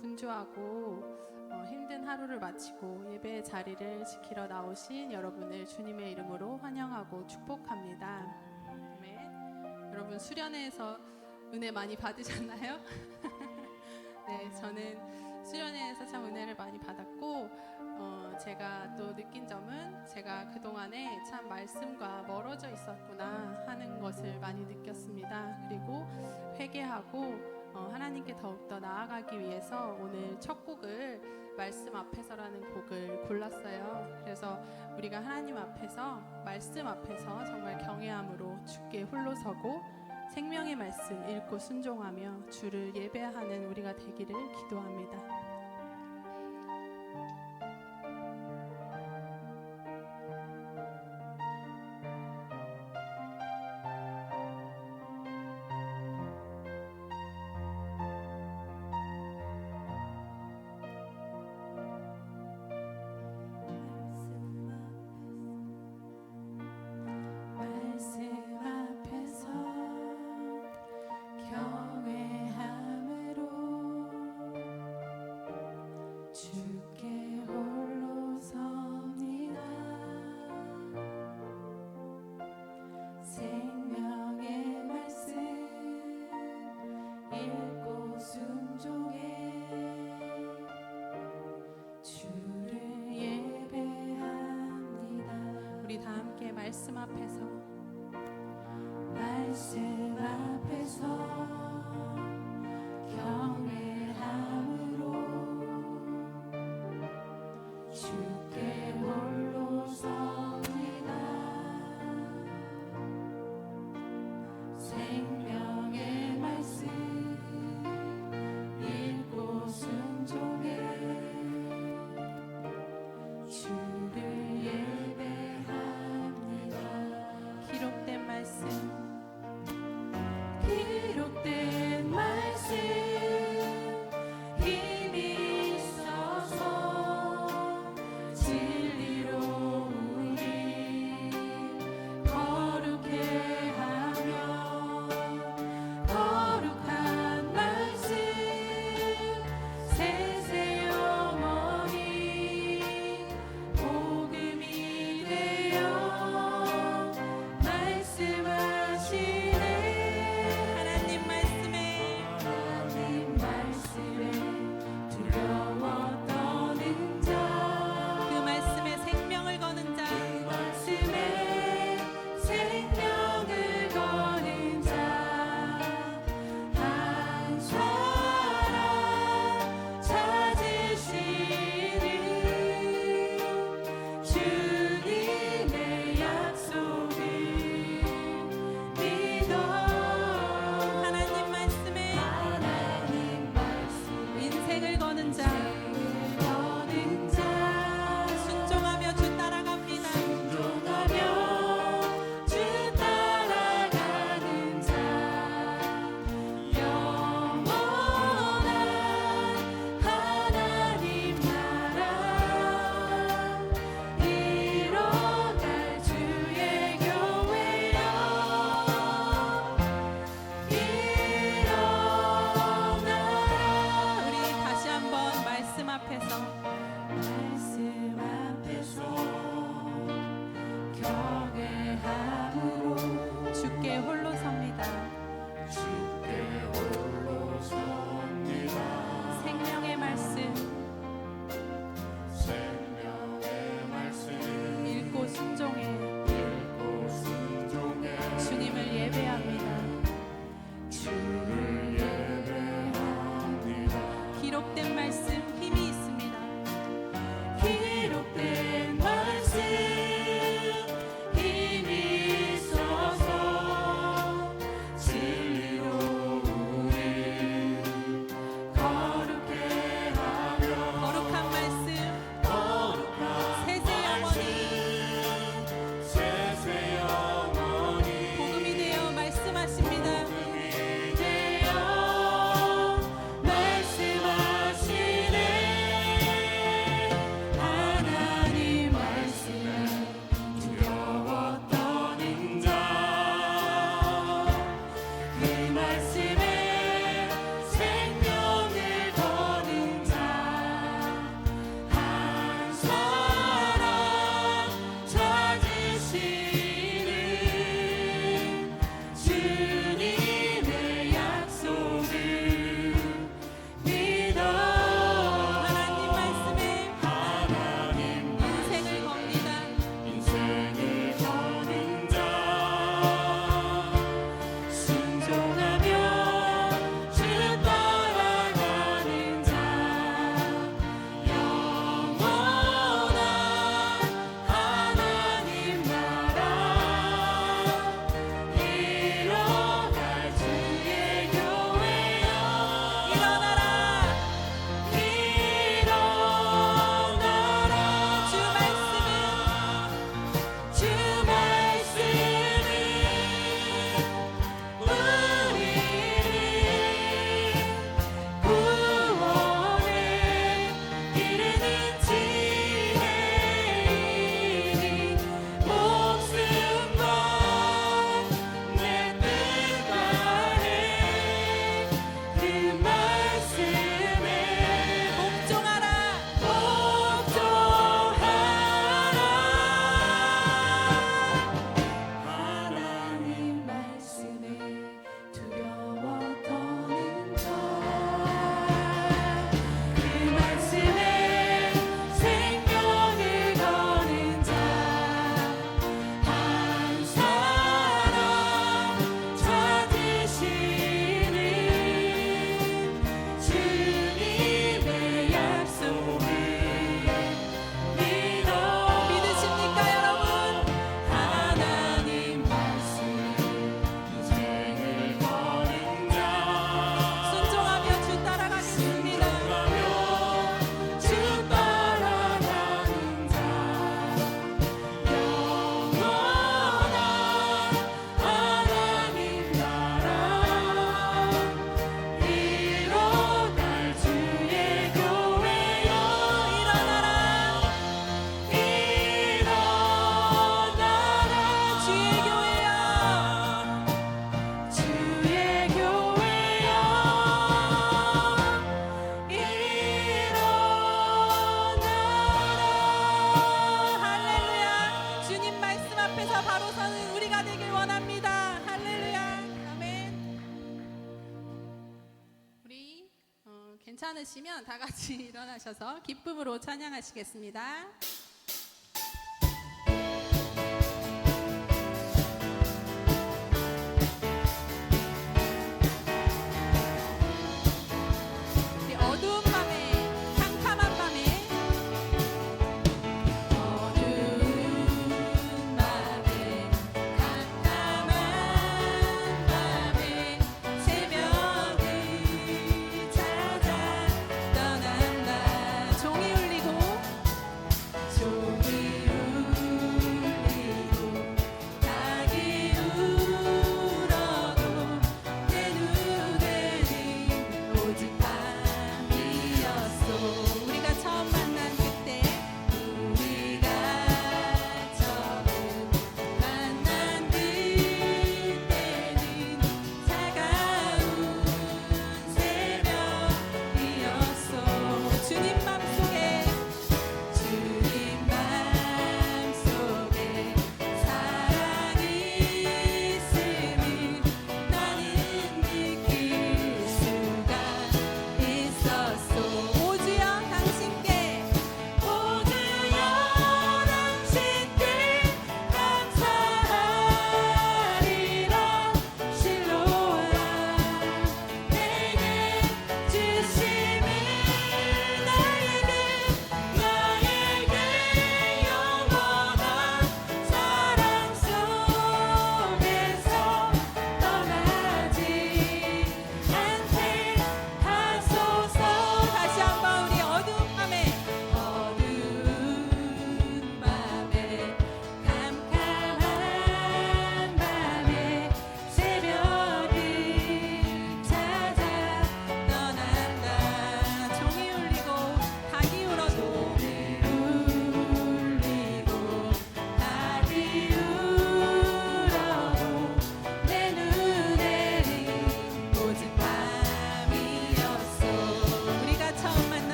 분주하고 힘든 하루를 마치고 예배의 자리를 지키러 나오신 여러분을 주님의 이름으로 환영하고 축복합니다. 아멘. 여러분 수련회에서 은혜 많이 받으셨나요? 네, 저는 수련회에서 참 은혜를 많이 받았고 제가 또 느낀 점은 제가 그동안에 참 말씀과 멀어져 있었구나 하는 것을 많이 느꼈습니다. 그리고 회개하고 하나님께 더욱더 나아가기 위해서 오늘 첫 곡을 말씀 앞에서라는 곡을 골랐어요. 그래서 우리가 하나님 앞에서 말씀 앞에서 정말 경외함으로 주께 홀로 서고 생명의 말씀 읽고 순종하며 주를 예배하는 우리가 되기를 기도합니다. 우리 다 함께 말씀 앞에서 경외함으로 주께 홀로 섭니다. 생명의 말씀 읽고 순종해 주를 예배합니다. 기록된 말씀 힘이 있어서 진리로 우리 거룩해 하며 괜찮으시면 다 같이 일어나셔서 기쁨으로 찬양하시겠습니다. 우리 어두운 밤에, 캄캄한 밤에, 어두운 밤에 캄캄한 밤에 새벽을 찾아 떠난다. 종이 울리고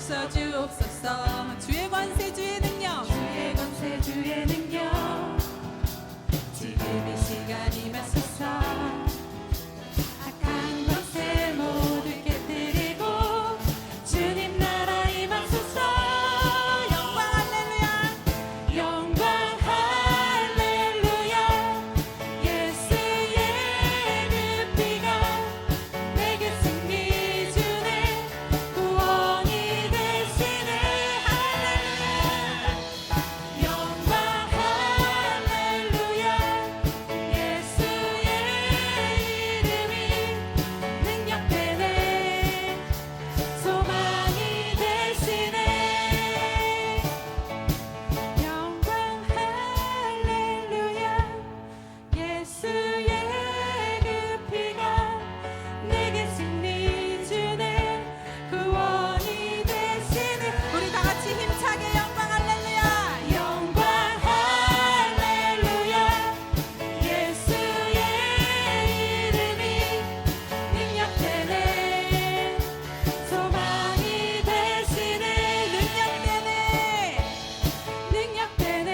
하여 주옵소서. 주의 권세 주의 능력 주의 권세 주의 능력 지금 이 시간 임하소서. 악한 권세 모두 깨뜨리고 주님 나라 임하소서. 영광 할렐루야. 영광 할렐루야. 예수의 그 피가 내게 승리 주네. 구원이 되시네. 할렐루야. 영광 할렐루야. 예수의 이름이 능력되네. 소망이 되시네. 영광 할렐루야. 예수의 그 피가 내게 승리 주네. 구원이 되시네. 우리 다 같이 힘차게 영광 할렐루야. 영광 할렐루야. 예수의 이름이 능력되네. 소망이 되시네. 능력되네.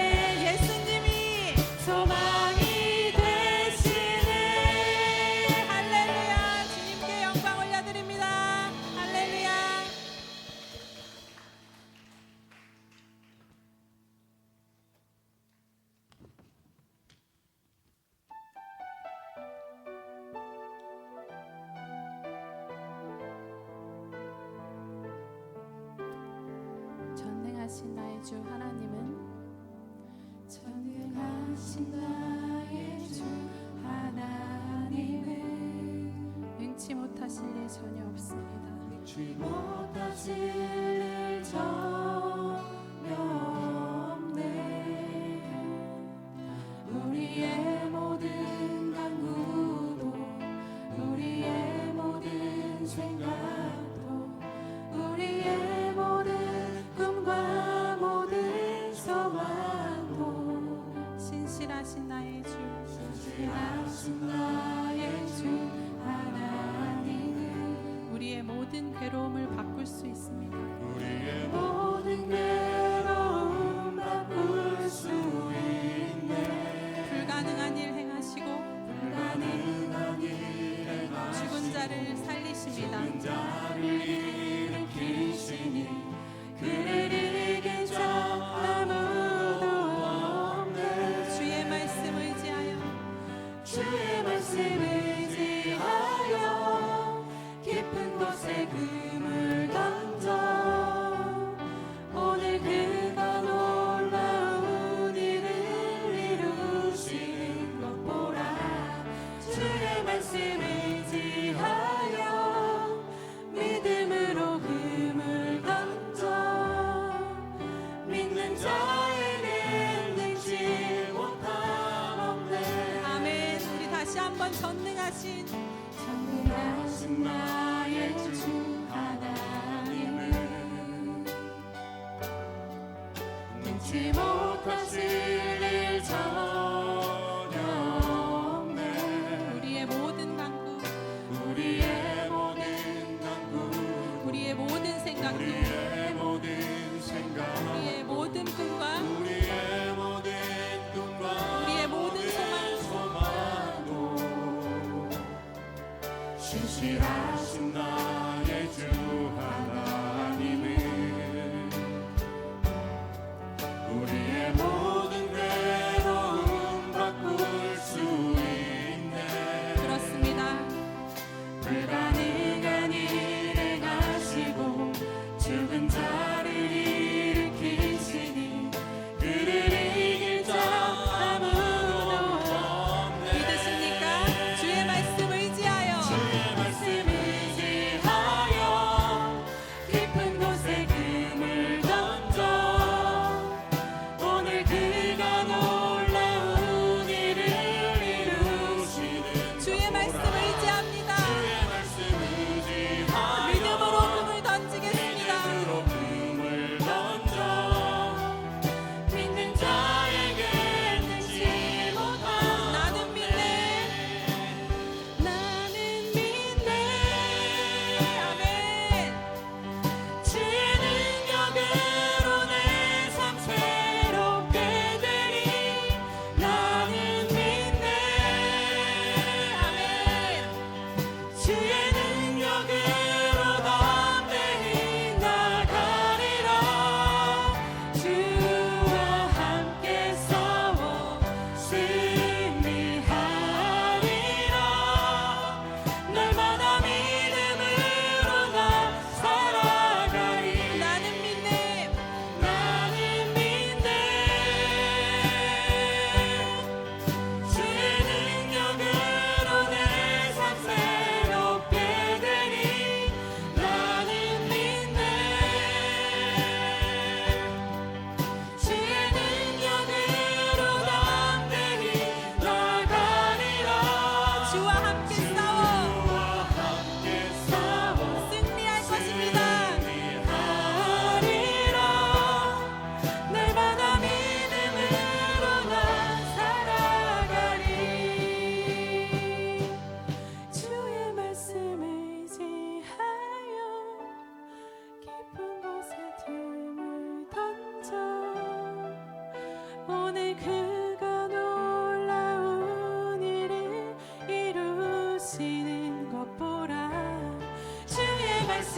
예수님이 소망이 되시네. 할렐루야. 주님께 영광 올려드립니다. 할렐루야. 전능하신 나의 주 하나님은 전능하신 나의 주 하나님은 능치 못하실 일 전혀 없습니다. 주 못하실 일 전혀 없네. 우리의 모든 간구도 우리의 모든 생각도 우리의 모든 꿈과 모든 소망도 신실하신 나의 주 신실하신 나의 주 하나님은 우리의 모든 괴로움을 바꿀 수 있습니다. 우리의 모든 괴로움 바꿀 수 있네. 불가능한 일 행하시고 불가능한 일 행하시고 죽은 자를 살리십니다. 죽은 자를 일으키시니 그를 이긴 자 아무도 없네. 주의 말씀 의지하여 주의 말씀 의지하여 깊은 곳에 금을 던져 오늘 그가 놀라운 일을 이루신 것 보라. 주의 말씀 의지하여 믿음을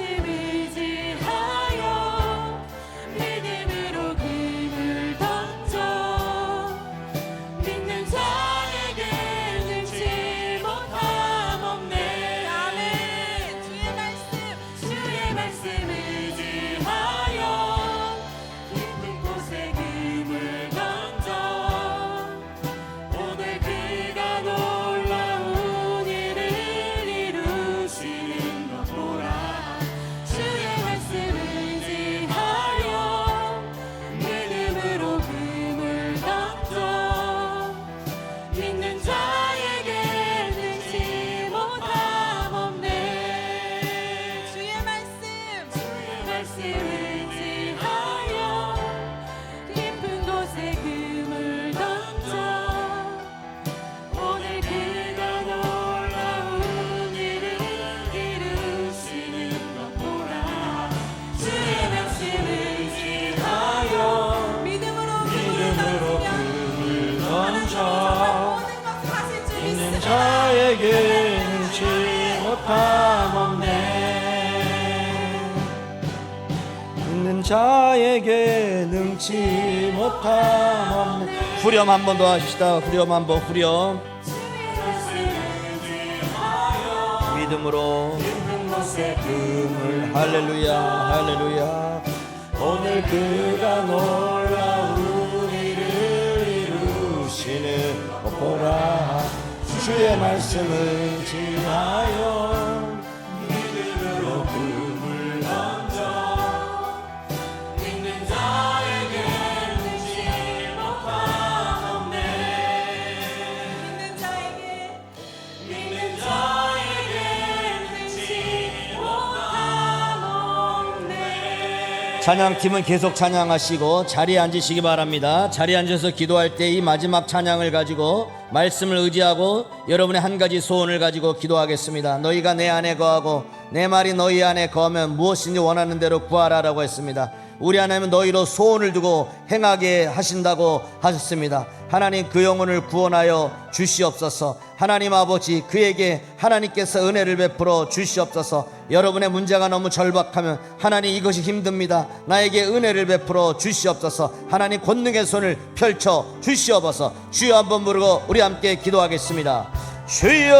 의지하여 믿음으로 금을 던져 믿는 자에게 능치 못함 없네. 아멘. 주의 말씀 의지하여 깊은 곳에 금을 던져 오늘 그가 놀라운 일을 이루시는 것 보라. 주의 말씀 의지하여 믿음으로 금을 던져 믿는 자에게 능치 못함 없네. 주의 말씀 의지하여 깊은 곳에 금을 던져 오늘 그가 놀라운 일을 이루시는 것 보라. 주의 말씀 의지하여 믿음으로 금을 던져 있는 자에게 능치 못함 없네. 있는 자에게 능치 못함 없네. 후렴 한 번 더 하시다. 후렴 한 번. 후렴. 믿음으로 금을 할렐루야 할렐루야. 오늘 그가 놀라운 일을 이루시는 것 보라. 주의 말씀을 지하여 믿음으로 금을 던져 믿는 자에게 능치 못함 없네. 믿는 자에게 능치 못함 없네. 찬양팀은 계속 찬양하시고 자리에 앉으시기 바랍니다. 자리에 앉아서 기도할 때 이 마지막 찬양을 가지고 말씀을 의지하고 여러분의 한 가지 소원을 가지고 기도하겠습니다. 너희가 내 안에 거하고 내 말이 너희 안에 거하면 무엇인지 원하는 대로 구하라라고 했습니다. 우리 하나님은 너희로 소원을 두고 행하게 하신다고 하셨습니다. 하나님 그 영혼을 구원하여 주시옵소서. 하나님 아버지 그에게 하나님께서 은혜를 베풀어 주시옵소서. 여러분의 문제가 너무 절박하면 하나님 이것이 힘듭니다. 나에게 은혜를 베풀어 주시옵소서. 하나님 권능의 손을 펼쳐 주시옵소서. 주여 한번 부르고 우리 함께 기도하겠습니다. 주여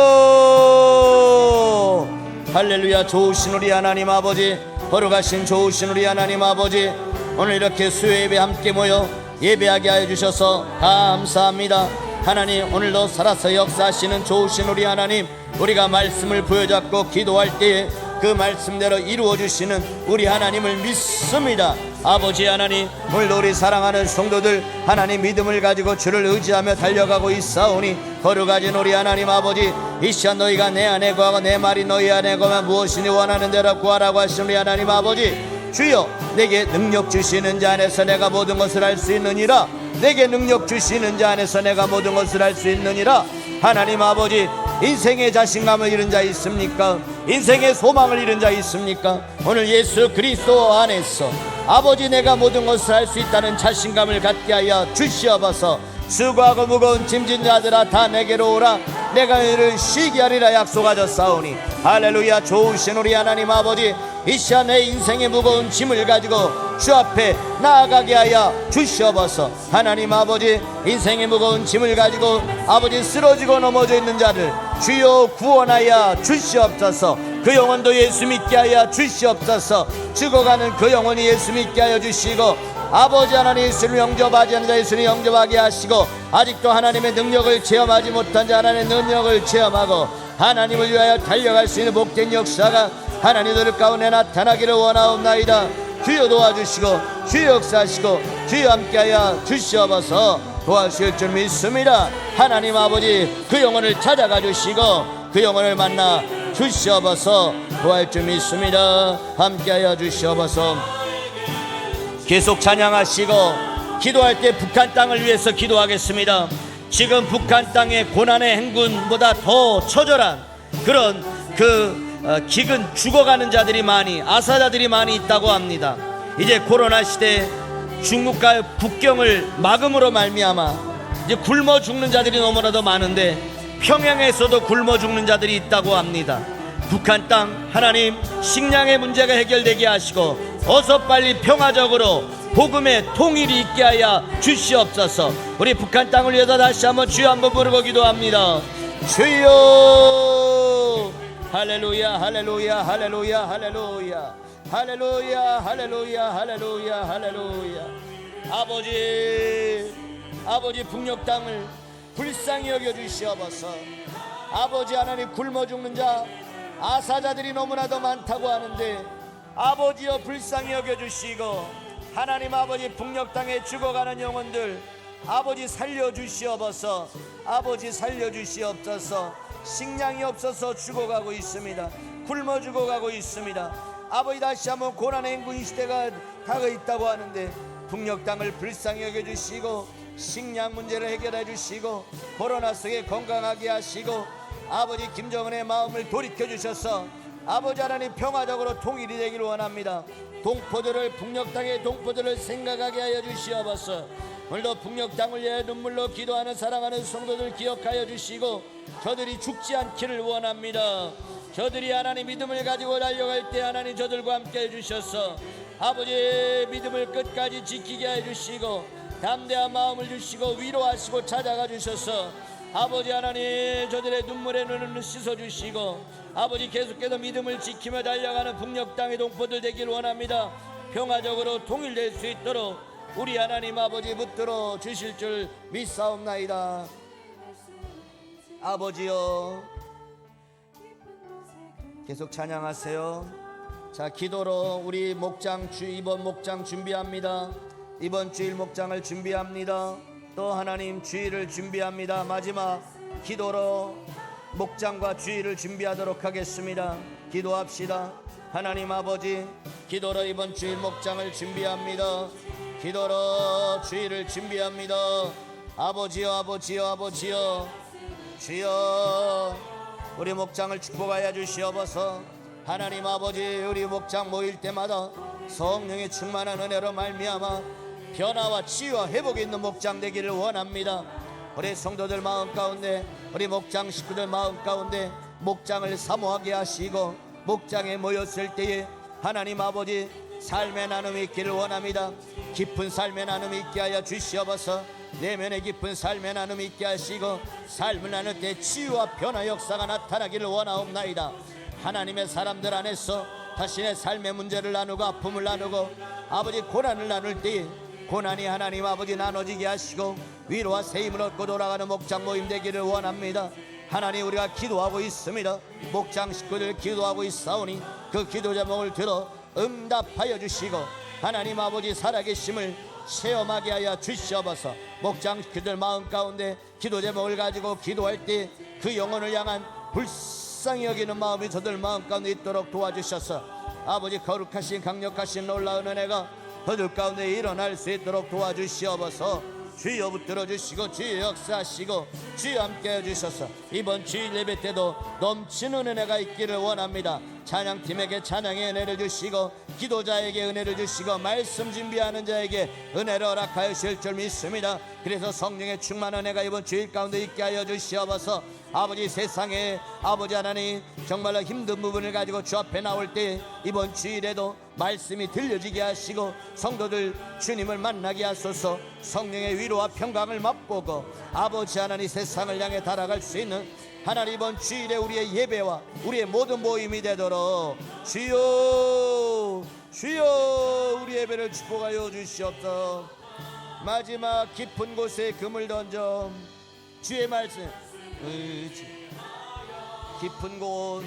할렐루야. 좋으신 우리 하나님 아버지, 거룩하신 좋으신 우리 하나님 아버지, 오늘 이렇게 수요 예배 함께 모여 예배하게 하여 주셔서 감사합니다. 하나님 오늘도 살아서 역사하시는 좋으신 우리 하나님, 우리가 말씀을 부여잡고 기도할 때에 그 말씀대로 이루어주시는 우리 하나님을 믿습니다. 아버지 하나님, 오늘도 우리 사랑하는 성도들 하나님 믿음을 가지고 주를 의지하며 달려가고 있사오니 거룩하신 우리 하나님 아버지, 이 시간 너희가 내 안에 거하고 내 말이 너희 안에 거하면 무엇이니 원하는 대로 구하라고 하신 우리 하나님 아버지, 주여 내게 능력 주시는 자 안에서 내가 모든 것을 할 수 있느니라. 내게 능력 주시는 자 안에서 내가 모든 것을 할 수 있느니라. 하나님 아버지, 인생의 자신감을 잃은 자 있습니까? 인생의 소망을 잃은 자 있습니까? 오늘 예수 그리스도 안에서 아버지 내가 모든 것을 할 수 있다는 자신감을 갖게 하여 주시옵소서. 수고하고 무거운 짐진 자들아 다 내게로 오라. 내가 너희를 쉬게 하리라 약속하셨사오니 할렐루야. 좋으신 우리 하나님 아버지, 이 시간 내 인생의 무거운 짐을 가지고 주 앞에 나아가게 하여 주시옵소서. 하나님 아버지, 인생의 무거운 짐을 가지고 아버지 쓰러지고 넘어져 있는 자를 주여 구원하여 주시옵소서. 그 영혼도 예수 믿게 하여 주시옵소서. 죽어가는 그 영혼이 예수 믿게 하여 주시고, 아버지 하나님 예수를 영접하지 않는 자 예수를 영접하게 하시고, 아직도 하나님의 능력을 체험하지 못한 자 하나님의 능력을 체험하고 하나님을 위하여 달려갈 수 있는 복된 역사가 하나님들 가운데 나타나기를 원하옵나이다. 주여 도와주시고 주여 역사하시고 주여 함께하여 주시옵소서. 도와주실 줄 믿습니다. 하나님 아버지, 그 영혼을 찾아가 주시고 그 영혼을 만나 주시옵소서. 도와줄 줄 믿습니다. 함께하여 주시옵소서. 계속 찬양하시고 기도할 때 북한 땅을 위해서 기도하겠습니다. 지금 북한 땅의 고난의 행군보다 더 처절한 그런 기근 죽어가는 자들이 많이, 아사자들이 많이 있다고 합니다. 이제 코로나 시대에 중국과 국경을 막음으로 말미암아 이제 굶어 죽는 자들이 너무나도 많은데 평양에서도 굶어 죽는 자들이 있다고 합니다. 북한 땅 하나님 식량의 문제가 해결되게 하시고 어서 빨리 평화적으로 복음의 통일이 있게 하여 주시옵소서. 우리 북한 땅을 위해서 다시 한번 주여 한번 부르고 기도합니다. 주여. 할렐루야 할렐루야 할렐루야 할렐루야 할렐루야 할렐루야 할렐루야 할렐루야. 아버지 북녘 땅을 불쌍히 여겨 주시옵소서. 아버지 하나님, 굶어 죽는 자 아사자들이 너무나도 많다고 하는데 아버지여 불쌍히 여겨 주시고 하나님 아버지 북녘 땅에 죽어가는 영혼들 아버지 살려 주시옵소서. 아버지 살려 주시옵소서. 식량이 없어서 죽어가고 있습니다. 굶어 죽어가고 있습니다. 아버지 다시 한번 고난의 행군 시대가 다가가 있다고 하는데 북녘 땅을 불쌍히 여겨주시고 식량 문제를 해결해 주시고 코로나 속에 건강하게 하시고 아버지 김정은의 마음을 돌이켜 주셔서 아버지 하나님 평화적으로 통일이 되기를 원합니다. 동포들을 북녘 땅의 동포들을 생각하게 하여 주시옵소서. 오늘도 북녘 땅을 위해 눈물로 기도하는 사랑하는 성도들 기억하여 주시고 저들이 죽지 않기를 원합니다. 저들이 하나님 믿음을 가지고 달려갈 때 하나님 저들과 함께 해주셔서 아버지의 믿음을 끝까지 지키게 해주시고 담대한 마음을 주시고 위로하시고 찾아가 주셔서 아버지 하나님 저들의 눈물의 눈을 씻어주시고 아버지 계속해서 믿음을 지키며 달려가는 북녘 땅의 동포들 되길 원합니다. 평화적으로 통일될 수 있도록 우리 하나님 아버지 붙들어 주실 줄 믿사옵나이다. 아버지여 계속 찬양하세요. 자, 기도로 우리 목장 이번 목장 준비합니다. 이번 주일 목장을 준비합니다. 또 하나님 주일을 준비합니다. 마지막 기도로 목장과 주일을 준비하도록 하겠습니다. 기도합시다. 하나님 아버지, 기도로 이번 주일 목장을 준비합니다. 기도로 주일을 준비합니다. 아버지여 아버지여 아버지여 주여 우리 목장을 축복하여 주시옵소서. 하나님 아버지, 우리 목장 모일 때마다 성령의 충만한 은혜로 말미암아 변화와 치유와 회복이 있는 목장 되기를 원합니다. 우리 성도들 마음 가운데, 우리 목장 식구들 마음 가운데 목장을 사모하게 하시고 목장에 모였을 때에 하나님 아버지 삶의 나눔이 있기를 원합니다. 깊은 삶의 나눔이 있게 하여 주시옵소서. 내면의 깊은 삶의 나눔이 있게 하시고 삶을 나눌 때 치유와 변화 역사가 나타나기를 원하옵나이다. 하나님의 사람들 안에서 자신의 삶의 문제를 나누고 아픔을 나누고 아버지 고난을 나눌 때 고난이 하나님 아버지 나눠지게 하시고 위로와 세임을 얻고 돌아가는 목장 모임 되기를 원합니다. 하나님, 우리가 기도하고 있습니다. 목장 식구들 기도하고 있사오니 그 기도 제목을 들어 응답하여 주시고 하나님 아버지 살아계심을 체험하게 하여 주시옵소서. 목장 식구들 마음 가운데 기도 제목을 가지고 기도할 때 그 영혼을 향한 불쌍히 여기는 마음이 저들 마음 가운데 있도록 도와주셔서 아버지 거룩하신 강력하신 놀라운 은혜가 저들 가운데 일어날 수 있도록 도와주시옵소서. 주여 붙들어 주시고 주여 역사하시고 주여 함께 해주셔서 이번 주일 예배 때도 넘치는 은혜가 있기를 원합니다. 찬양팀에게 찬양의 은혜를 주시고 기도자에게 은혜를 주시고 말씀 준비하는 자에게 은혜를 허락하여 주실 줄 믿습니다. 그래서 성령의 충만한 은혜가 이번 주일 가운데 있게 하여 주시옵소서. 아버지, 세상에 아버지 하나님 정말로 힘든 부분을 가지고 주 앞에 나올 때 이번 주일에도 말씀이 들려지게 하시고 성도들 주님을 만나게 하소서. 성령의 위로와 평강을 맛보고 아버지 하나님 세상을 향해 달아갈 수 있는 하나님 이번 주일에 우리의 예배와 우리의 모든 모임이 되도록 주여 주여 우리 예배를 축복하여 주시옵소서. 마지막 깊은 곳에 금을 던져 주의 말씀 의지 깊은 곳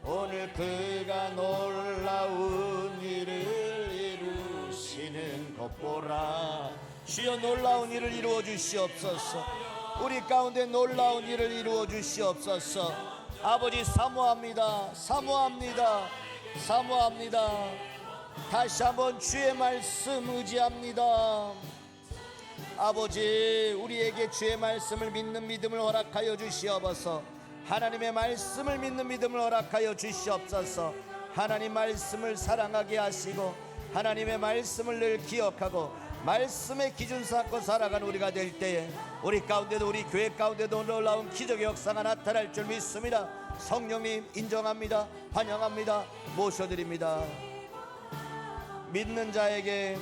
오늘 그가 놀라운 일을 이루시는 것 보라. 주여 놀라운 일을 이루어 주시옵소서. 우리 가운데 놀라운 일을 이루어 주시옵소서. 아버지 사모합니다. 사모합니다. 사모합니다. 다시 한번 주의 말씀 의지합니다. 아버지, 우리에게 주의 말씀을 믿는 믿음을 허락하여 주시옵소서. 하나님의 말씀을 믿는 믿음을 허락하여 주시옵소서. 하나님 말씀을 사랑하게 하시고 하나님의 말씀을 늘 기억하고 말씀의 기준 삼고 살아가는 우리가 될 때에 우리 가운데도 우리 교회 가운데도 놀라운 기적의 역사가 나타날 줄 믿습니다. 성령님 인정합니다. 환영합니다. 모셔드립니다. 믿는 자에게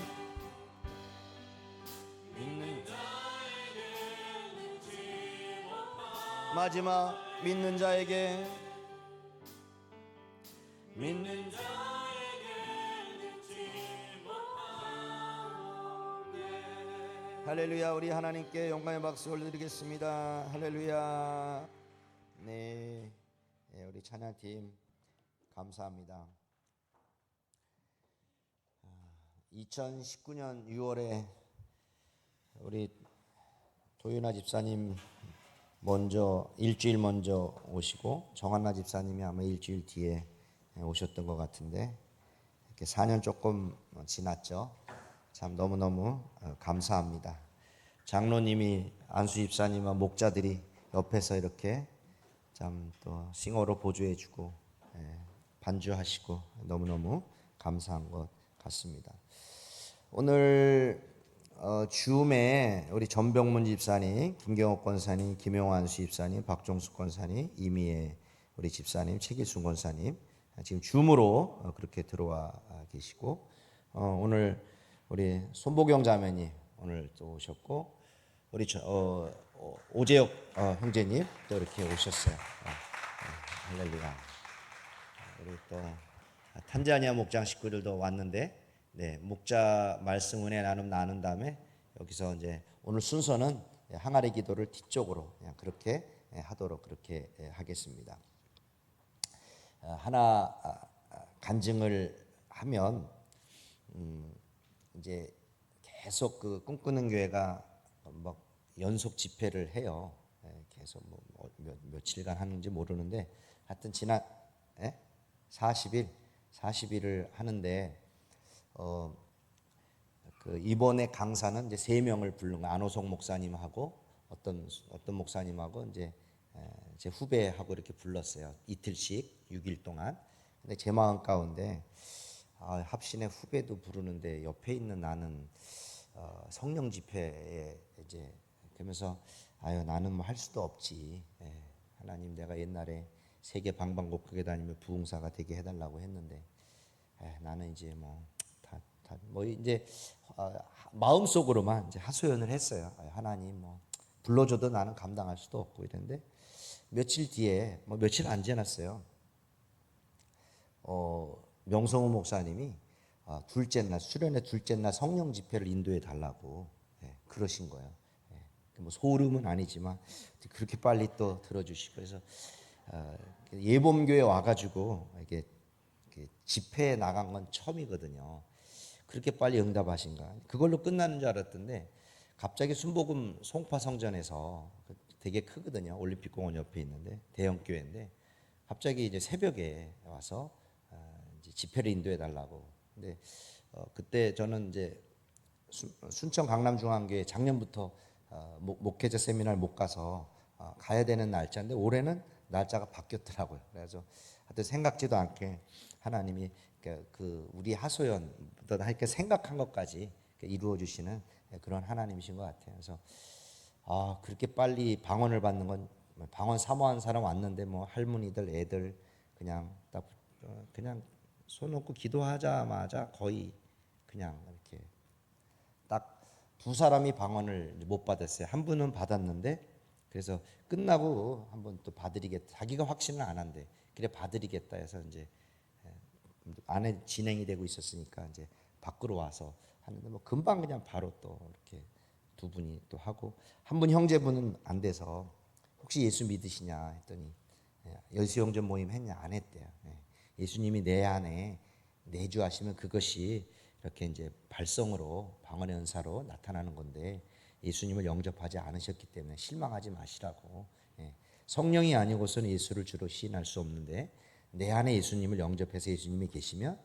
마지막 믿는 자에게 믿는 할렐루야. 우리 하나님께 영광의 박수 올려드리겠습니다. 할렐루야. 네, 우리 찬양팀 감사합니다. 2019년 6월에 우리 도윤아 집사님 먼저 일주일 먼저 오시고 정한나 집사님이 아마 일주일 뒤에 오셨던 것 같은데 이렇게 4년 조금 지났죠. 참 너무너무 감사합니다. 장로님이 안수 집사님과 목자들이 옆에서 이렇게 참 또 싱어로 보조해주고 반주하시고 너무너무 감사한 것 같습니다. 오늘 줌에 우리 전병문 집사님, 김경옥 권사님, 김용환 수 집사님, 박종숙 권사님, 이미애 우리 집사님, 최길순 권사님 지금 줌으로 그렇게 들어와 계시고 오늘 우리 손보경 자매님 오늘 또 오셨고 우리 오재혁 형제님 또 이렇게 오셨어요. 할렐루야. 우리 또 탄자니아 목장 식구들도 왔는데 네, 목자 말씀 은혜 나눈 다음에 여기서 이제 오늘 순서는 항아리 기도를 뒤쪽으로 그냥 그렇게 하도록 그렇게 하겠습니다. 하나 간증을 하면 이제 계속 그 꿈꾸는 교회가 막 연속 집회를 해요. 계속 뭐 며칠간 하는지 모르는데 하여튼 지난 40일을 하는데 그 이번에 강사는 이제 3명을 부른 거 안호석 목사님하고 어떤 목사님하고 이제 제 후배하고 이렇게 불렀어요. 이틀씩 6일 동안. 근데 제 마음 가운데 합신의 후배도 부르는데 옆에 있는 나는 성령 집회에 이제 그러면서 나는 뭐 할 수도 없지. 하나님 내가 옛날에 세계 방방곡곡에 다니며 부흥사가 되게 해달라고 했는데 나는 이제 뭐 이제 마음속으로만 이제 하소연을 했어요. 하나님 뭐 불러줘도 나는 감당할 수도 없고 이랬는데 며칠 뒤에 뭐 며칠 안 지났어요. 명성우 목사님이 둘째 날 수련회 둘째 날 성령 집회를 인도해 달라고 그러신 거예요. 뭐 소름은 아니지만 그렇게 빨리 또 들어주시고 그래서 예범교회 와가지고 이게 집회에 나간 건 처음이거든요. 그렇게 빨리 응답하신가? 그걸로 끝나는 줄 알았던데 갑자기 순복음 송파 성전에서 되게 크거든요. 올림픽공원 옆에 있는데 대형 교회인데 갑자기 이제 새벽에 와서 이제 집회를 인도해 달라고. 근데 그때 저는 이제 순천 강남중앙교회 작년부터 목회자 세미나를 못 가서 가야 되는 날짜인데 올해는 날짜가 바뀌었더라고요. 그래서 하여튼 생각지도 않게 하나님이 그 우리 하소연보다 이렇게 생각한 것까지 이루어 주시는 그런 하나님이신 것 같아요. 그래서 그렇게 빨리 방언을 받는 건 방언 사모한 사람 왔는데 뭐 할머니들 애들 그냥 딱 그냥 손 놓고 기도하자마자 거의 그냥 이렇게 딱 두 사람이 방언을 못 받았어요. 한 분은 받았는데 그래서 끝나고 한번 또 봐드리겠다. 자기가 확신을 안 한대. 그래 봐드리겠다 해서 이제 안에 진행이 되고 있었으니까 이제 밖으로 와서 하는데 뭐 금방 그냥 바로 또 이렇게 두 분이 또 하고 한 분 형제분은 안 돼서 혹시 예수 믿으시냐 했더니 예수 영접 모임 했냐 안 했대요. 예수님이 내 안에 내주하시면 그것이 이렇게 이제 발성으로 방언의 은사로 나타나는 건데 예수님을 영접하지 않으셨기 때문에 실망하지 마시라고. 성령이 아니고서는 예수를 주로 시인할 수 없는데 내 안에 예수님을 영접해서 예수님이 계시면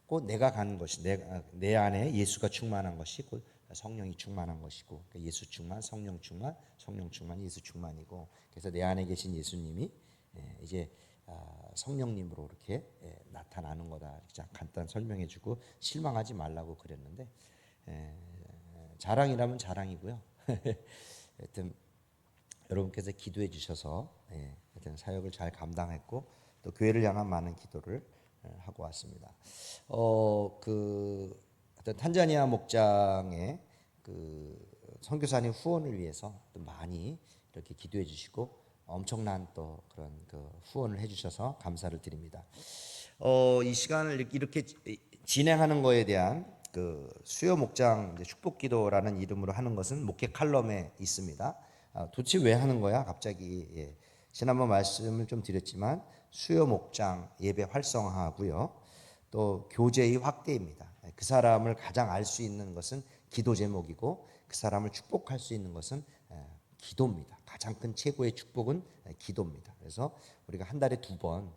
곧 내가 가는 것이 내 안에 예수가 충만한 것이 곧 성령이 충만한 것이고 그러니까 예수 충만, 성령 충만, 성령 충만, 예수 충만이고 그래서 내 안에 계신 예수님이 이제 성령님으로 이렇게 나타나는 거다. 이렇게 간단 설명해주고 실망하지 말라고 그랬는데 자랑이라면 자랑이고요. 하여튼 여러분께서 기도해 주셔서 하여튼 사역을 잘 감당했고 또 교회를 향한 많은 기도를 하고 왔습니다. 하여튼 탄자니아 목장의 그 선교사님 후원을 위해서 또 많이 이렇게 기도해 주시고 엄청난 또 그런 그 후원을 해주셔서 감사를 드립니다. 이 시간을 이렇게 진행하는 거에 대한 그 수요 목장 축복기도라는 이름으로 하는 것은 목회 칼럼에 있습니다. 도대체 왜 하는 거야? 갑자기 지난번 말씀을 좀 드렸지만 수요 목장 예배 활성화하고요. 또 교제의 확대입니다. 그 사람을 가장 알 수 있는 것은 기도 제목이고 그 사람을 축복할 수 있는 것은 기도입니다. 가장 큰 최고의 축복은 기도입니다. 그래서 우리가 한 달에 2번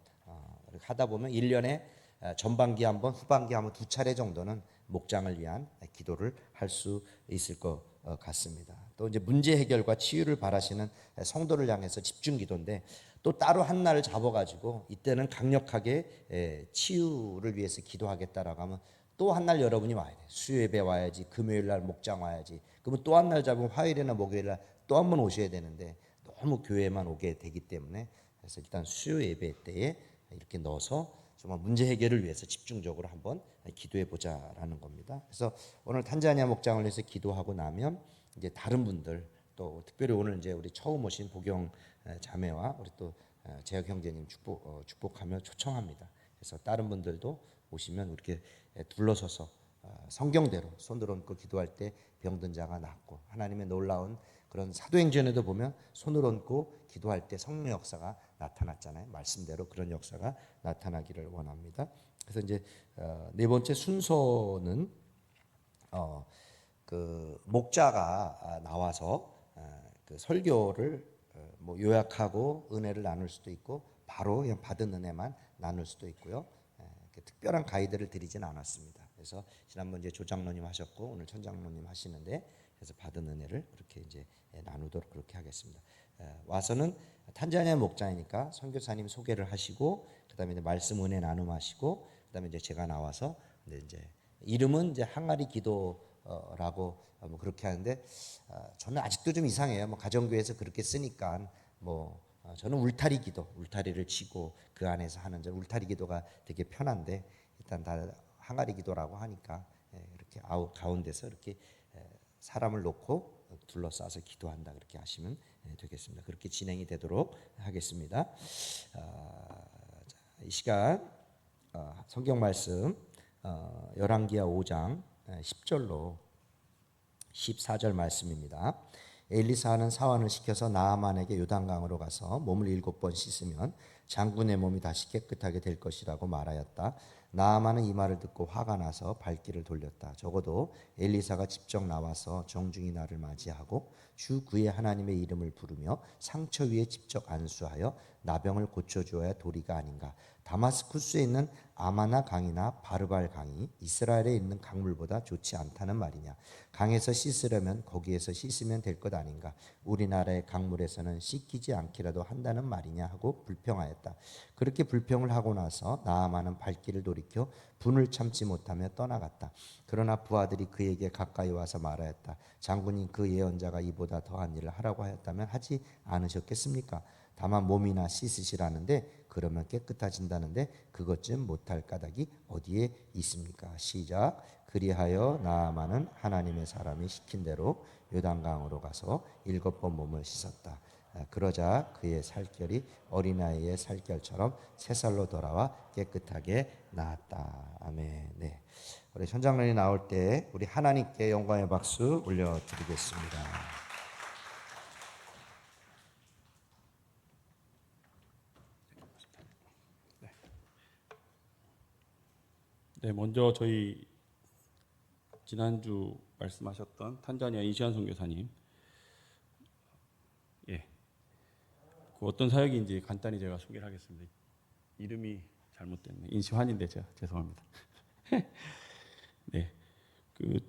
하다 보면 1년에 전반기 한 번, 후반기 한 번 2차례 정도는 목장을 위한 기도를 할 수 있을 것 같습니다. 또 이제 문제 해결과 치유를 바라시는 성도를 향해서 집중 기도인데 또 따로 한 날을 잡아가지고 이때는 강력하게 치유를 위해서 기도하겠다라고 하면 또 한 날 여러분이 와야 돼. 수요 예배 와야지. 금요일 날 목장 와야지. 그러면 또 한 날 잡으면 화요일이나 목요일 날 또 한 번 오셔야 되는데 너무 교회만 오게 되기 때문에 그래서 일단 수요 예배 때에 이렇게 넣어서 정말 문제 해결을 위해서 집중적으로 한번 기도해 보자라는 겁니다. 그래서 오늘 탄자니아 목장을 위해서 기도하고 나면 이제 다른 분들 또 특별히 오늘 이제 우리 처음 오신 보경 자매와 우리 또 재혁 형제님 축복하며 초청합니다. 그래서 다른 분들도 오시면 이렇게 둘러서서 성경대로 손들 얹고 기도할 때 병든 자가 낫고 하나님의 놀라운 그런 사도행전에도 보면 손을 얹고 기도할 때 성령 역사가 나타났잖아요. 말씀대로 그런 역사가 나타나기를 원합니다. 그래서 이제 네 번째 순서는 그 목자가 나와서 그 설교를 뭐 요약하고 은혜를 나눌 수도 있고 바로 그냥 받은 은혜만 나눌 수도 있고요. 특별한 가이드를 드리진 않았습니다. 그래서 지난번 이제 조장로님 하셨고 오늘 천장로님 하시는데 그래서 받은 은혜를 그렇게 이제 나누도록 그렇게 하겠습니다. 와서는 탄자니아 목장이니까 선교사님 소개를 하시고 그다음에 이제 말씀 은혜 나눔하시고 그다음에 이제 제가 나와서 이제 이름은 이제 항아리 기도라고 뭐 그렇게 하는데 저는 아직도 좀 이상해요. 뭐 가정교회에서 그렇게 쓰니까 뭐 저는 울타리 기도, 울타리를 치고 그 안에서 하는 저 울타리 기도가 되게 편한데 일단 다 항아리 기도라고 하니까 이렇게 가운데서 이렇게 사람을 놓고 둘러싸서 기도한다 그렇게 하시면 되겠습니다. 그렇게 진행이 되도록 하겠습니다. 이 시간 성경 말씀 열왕기하 5장 10절로 14절 말씀입니다. 엘리사는 사환을 시켜서 나아만에게 요단강으로 가서 몸을 7번 씻으면 장군의 몸이 다시 깨끗하게 될 것이라고 말하였다. 나아만은 이 말을 듣고 화가 나서 발길을 돌렸다. 적어도 엘리사가 직접 나와서 정중히 나를 맞이하고 주 그의 하나님의 이름을 부르며 상처 위에 직접 안수하여 나병을 고쳐주어야 도리가 아닌가. 다마스쿠스에 있는 아마나 강이나 바르발 강이 이스라엘에 있는 강물보다 좋지 않다는 말이냐. 강에서 씻으려면 거기에서 씻으면 될 것 아닌가. 우리나라의 강물에서는 씻기지 않기라도 한다는 말이냐 하고 불평하였다. 그렇게 불평을 하고 나서 나아만은 발길을 돌이켜 분을 참지 못하며 떠나갔다. 그러나 부하들이 그에게 가까이 와서 말하였다. 장군이 그 예언자가 이보다 더한 일을 하라고 하였다면 하지 않으셨겠습니까? 다만 몸이나 씻으시라는데 그러면 깨끗해진다는데 그것 좀 못할 까닭이 어디에 있습니까? 시작. 그리하여 나아만은 하나님의 사람이 시킨 대로 요단강으로 가서 7번 몸을 씻었다. 그러자 그의 살결이 어린아이의 살결처럼 새살로 돌아와 깨끗하게 나았다. 아멘. 네. 우리 현장론이 나올 때 우리 하나님께 영광의 박수 올려드리겠습니다. 네, 먼저 저희 지난주 말씀하셨던 탄자니아 이시안 선교사님, 그 어떤 사역인지 간단히 제가 소개를 하겠습니다. 이름이 잘못됐네. 인시환인데 제가 죄송합니다. 네, 그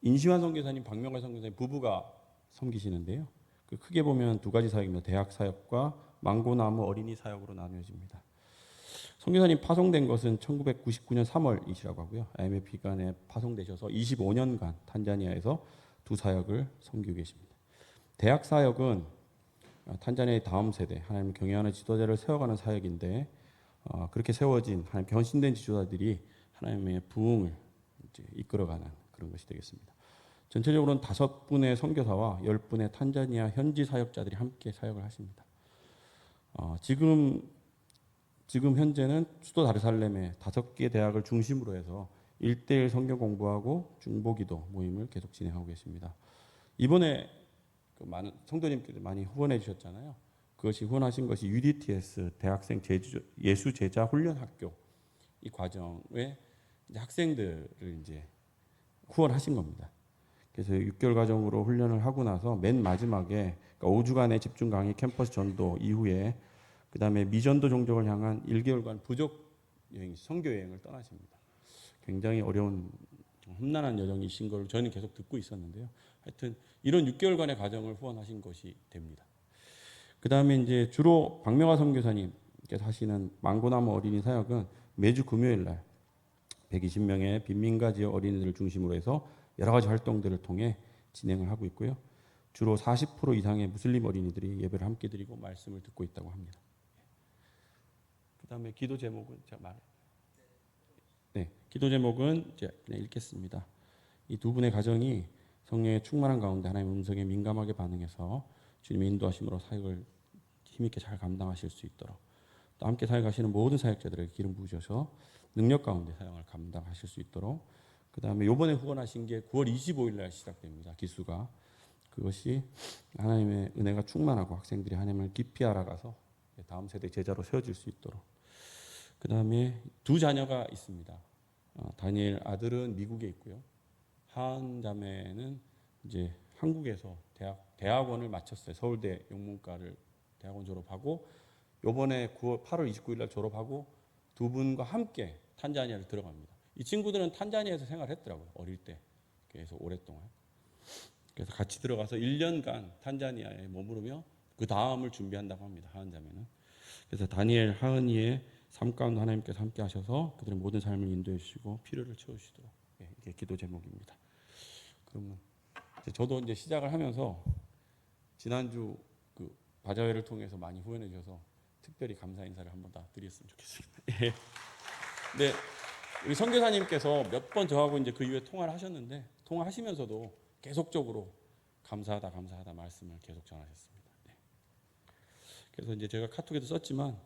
인시환 선교사님, 박명갈 선교사님 부부가 섬기시는데요. 그 크게 보면 두 가지 사역입니다. 대학 사역과 망고나무 어린이 사역으로 나누어집니다. 선교사님 파송된 것은 1999년 3월이시라고 하고요. IMF 기간에 파송되셔서 25년간 탄자니아에서 두 사역을 섬기고 계십니다. 대학 사역은 탄자니아의 다음 세대 하나님을 경외하는 지도자를 세워가는 사역인데 그렇게 세워진 하나님 헌신된 지도자들이 하나님의 부흥을 이제 이끌어가는 그런 것이 되겠습니다. 전체적으로는 5분의 선교사와 10분의 탄자니아 현지 사역자들이 함께 사역을 하십니다. 지금 현재는 수도 다르살렘의 5개 대학을 중심으로 해서 1:1 성경 공부하고 중보기도 모임을 계속 진행하고 계십니다. 이번에 그 많은 성도님께서 많이 후원해 주셨잖아요. 그것이 후원하신 것이 UDTS 대학생 예수 제자 훈련 학교 이 과정에 이제 학생들을 이제 후원하신 겁니다. 그래서 6개월 과정으로 훈련을 하고 나서 맨 마지막에 그러니까 5주간의 집중 강의 캠퍼스 전도 이후에 그다음에 미전도 종족을 향한 1개월간 부족 여행 선교 여행을 떠나십니다. 굉장히 어려운 험난한 여정이신 걸 저는 계속 듣고 있었는데요. 하여튼 이런 6개월간의 과정을 후원하신 것이 됩니다. 그다음에 이제 주로 박명화 선교사님께서 하시는 망고나무 어린이 사역은 매주 금요일 날 120명의 빈민가 지역 어린이들을 중심으로 해서 여러 가지 활동들을 통해 진행을 하고 있고요. 주로 40% 이상의 무슬림 어린이들이 예배를 함께 드리고 말씀을 듣고 있다고 합니다. 그다음에 기도 제목은 제가 기도 제목은 제가 그냥 읽겠습니다. 이 두 분의 가정이 성령의 충만한 가운데 하나님의 음성에 민감하게 반응해서 주님의 인도하심으로 사역을 힘있게 잘 감당하실 수 있도록 또 함께 사역하시는 모든 사역자들에게 기름 부으셔서 능력 가운데 사역을 감당하실 수 있도록 그 다음에 요번에 후원하신 게 9월 25일 날 시작됩니다. 기수가 그것이 하나님의 은혜가 충만하고 학생들이 하나님을 깊이 알아가서 다음 세대 제자로 세워질 수 있도록 그 다음에 2 자녀가 있습니다. 다니엘 아들은 미국에 있고요. 하은 자매는 이제 한국에서 대학원을 마쳤어요. 서울대 영문과를 대학원 졸업하고 요번에 8월 29일 날 졸업하고 두 분과 함께 탄자니아를 들어갑니다. 이 친구들은 탄자니아에서 생활했더라고요. 어릴 때. 그래서 오랫동안. 그래서 같이 들어가서 1년간 탄자니아에 머무르며 그 다음을 준비한다고 합니다. 하은 자매는. 그래서 다니엘 하은이의 삶 가운데 하나님께서 함께 하셔서 그들의 모든 삶을 인도해 주시고 필요를 채워주시도록 이게 기도 제목입니다. 그러면 저도 이제 시작을 하면서 지난주 그 바자회를 통해서 많이 후원해 주셔서 특별히 감사 인사를 한번 다 드렸으면 좋겠습니다. 예. 네, 우리 선교사님께서 몇 번 저하고 이제 그 이후에 통화를 하셨는데 통화하시면서도 계속적으로 감사하다 말씀을 계속 전하셨습니다. 네. 그래서 이제 제가 카톡에도 썼지만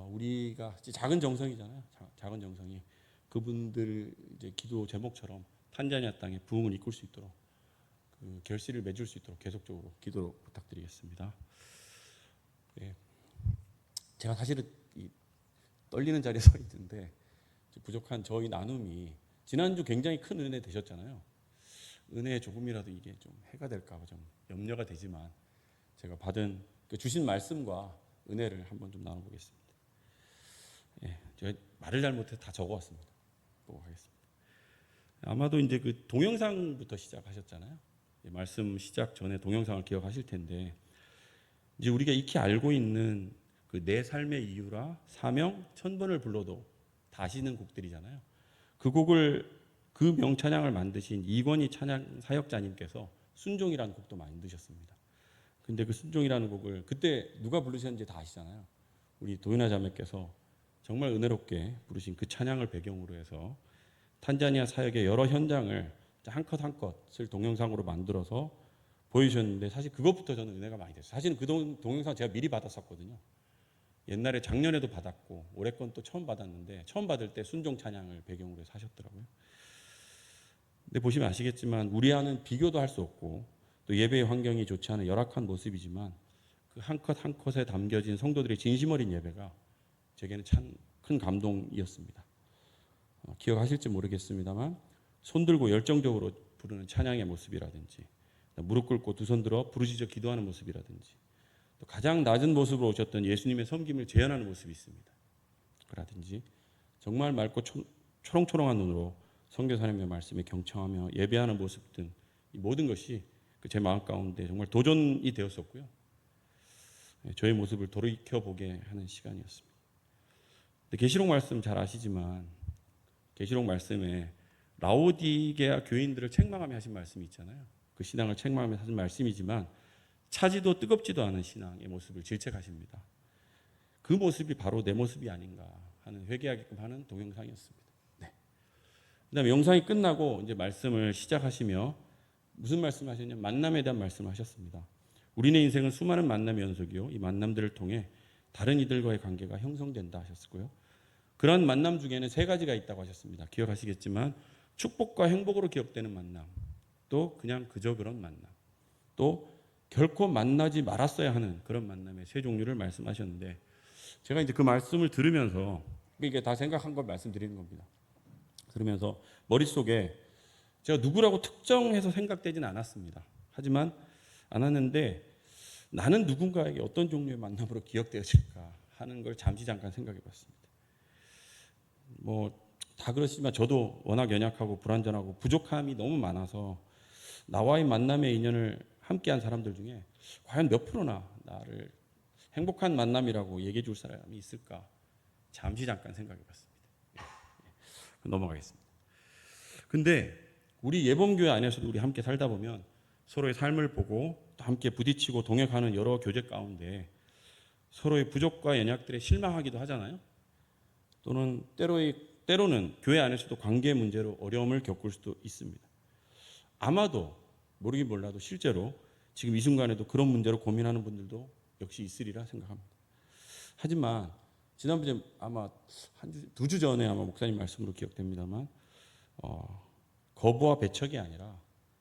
우리가 작은 정성이잖아요. 작은 정성이 그분들 이제 기도 제목처럼 탄자니아 땅에 부흥을 이끌 수 있도록 그 결실을 맺을 수 있도록 계속적으로 기도 부탁드리겠습니다. 네. 제가 사실은 떨리는 자리에 서 있는데 부족한 저희 나눔이 지난주 굉장히 큰 은혜 되셨잖아요. 은혜에 조금이라도 이게 좀 해가 될까 봐 좀 염려가 되지만 제가 받은 주신 말씀과 은혜를 한번 좀 나눠보겠습니다. 예, 제가 말을 잘못해서 다 적어왔습니다. 보고 가겠습니다. 아마도 이제 그 동영상부터 시작하셨잖아요. 말씀 시작 전에 동영상을 기억하실 텐데 이제 우리가 익히 알고 있는 그 내 삶의 이유라 사명 천번을 불러도 다시는 곡들이잖아요. 그 곡을 그 명찬양을 만드신 이권희 찬양 사역자님께서 순종이라는 곡도 만드셨습니다. 근데 그 순종이라는 곡을 그때 누가 부르셨는지 다 아시잖아요. 우리 도윤아 자매께서 정말 은혜롭게 부르신 그 찬양을 배경으로 해서 탄자니아 사역의 여러 현장을 한 컷 한 컷을 동영상으로 만들어서 보여주셨는데 사실 그것부터 저는 은혜가 많이 됐어요. 사실은 그 동영상 제가 미리 받았었거든요. 옛날에 작년에도 받았고 올해 건 또 처음 받았는데 처음 받을 때 순종 찬양을 배경으로 해서 하셨더라고요. 근데 보시면 아시겠지만 우리와는 비교도 할 수 없고 또 예배의 환경이 좋지 않은 열악한 모습이지만 그 한 컷 한 컷에 담겨진 성도들의 진심 어린 예배가 제게는 참 큰 감동이었습니다. 기억하실지 모르겠습니다만 손 들고 열정적으로 부르는 찬양의 모습이라든지 무릎 꿇고 두 손 들어 부르짖어 기도하는 모습이라든지 또 가장 낮은 모습으로 오셨던 예수님의 섬김을 재현하는 모습이 있습니다. 그라든지 정말 맑고 초롱초롱한 눈으로 선교사님의 말씀에 경청하며 예배하는 모습 등 이 모든 것이 제 마음 가운데 정말 도전이 되었었고요. 저의 모습을 돌이켜보게 하는 시간이었습니다. 계시록 말씀 잘 아시지만 계시록 말씀에 라오디게아 교인들을 책망하며 하신 말씀이 있잖아요. 그 신앙을 책망하면서 하신 말씀이지만 차지도 뜨겁지도 않은 신앙의 모습을 질책하십니다. 그 모습이 바로 내 모습이 아닌가 하는 회개하게끔 하는 동영상이었습니다. 네. 그다음에 영상이 끝나고 이제 말씀을 시작하시며 무슨 말씀을 하셨냐면 만남에 대한 말씀을 하셨습니다. 우리네 인생은 수많은 만남의 연속이요. 이 만남들을 통해 다른 이들과의 관계가 형성된다 하셨고요. 그런 만남 중에는 3가지가 있다고 하셨습니다. 기억하시겠지만 축복과 행복으로 기억되는 만남, 또 그냥 그저 그런 만남, 또 결코 만나지 말았어야 하는 그런 만남의 3종류를 말씀하셨는데 제가 이제 그 말씀을 들으면서 이게 다 생각한 걸 말씀드리는 겁니다. 들으면서 머릿속에 제가 누구라고 특정해서 생각되진 않았습니다. 하지만 않았는데 나는 누군가에게 어떤 종류의 만남으로 기억되어질까 하는 걸 잠시 잠깐 생각해 봤습니다. 뭐 다 그렇지만 저도 워낙 연약하고 불완전하고 부족함이 너무 많아서 나와의 만남의 인연을 함께한 사람들 중에 과연 몇 프로나 나를 행복한 만남이라고 얘기해 줄 사람이 있을까 잠시 잠깐 생각해 봤습니다. 넘어가겠습니다. 근데 우리 예범교회 안에서도 우리 함께 살다 보면 서로의 삶을 보고 또 함께 부딪히고 동역하는 여러 교제 가운데 서로의 부족과 연약들에 실망하기도 하잖아요. 또는 때로는 교회 안에서도 관계 문제로 어려움을 겪을 수도 있습니다. 아마도 모르긴 몰라도 실제로 지금 이 순간에도 그런 문제로 고민하는 분들도 역시 있으리라 생각합니다. 하지만 지난주에 아마 2주 전에 아마 목사님 말씀으로 기억됩니다만 거부와 배척이 아니라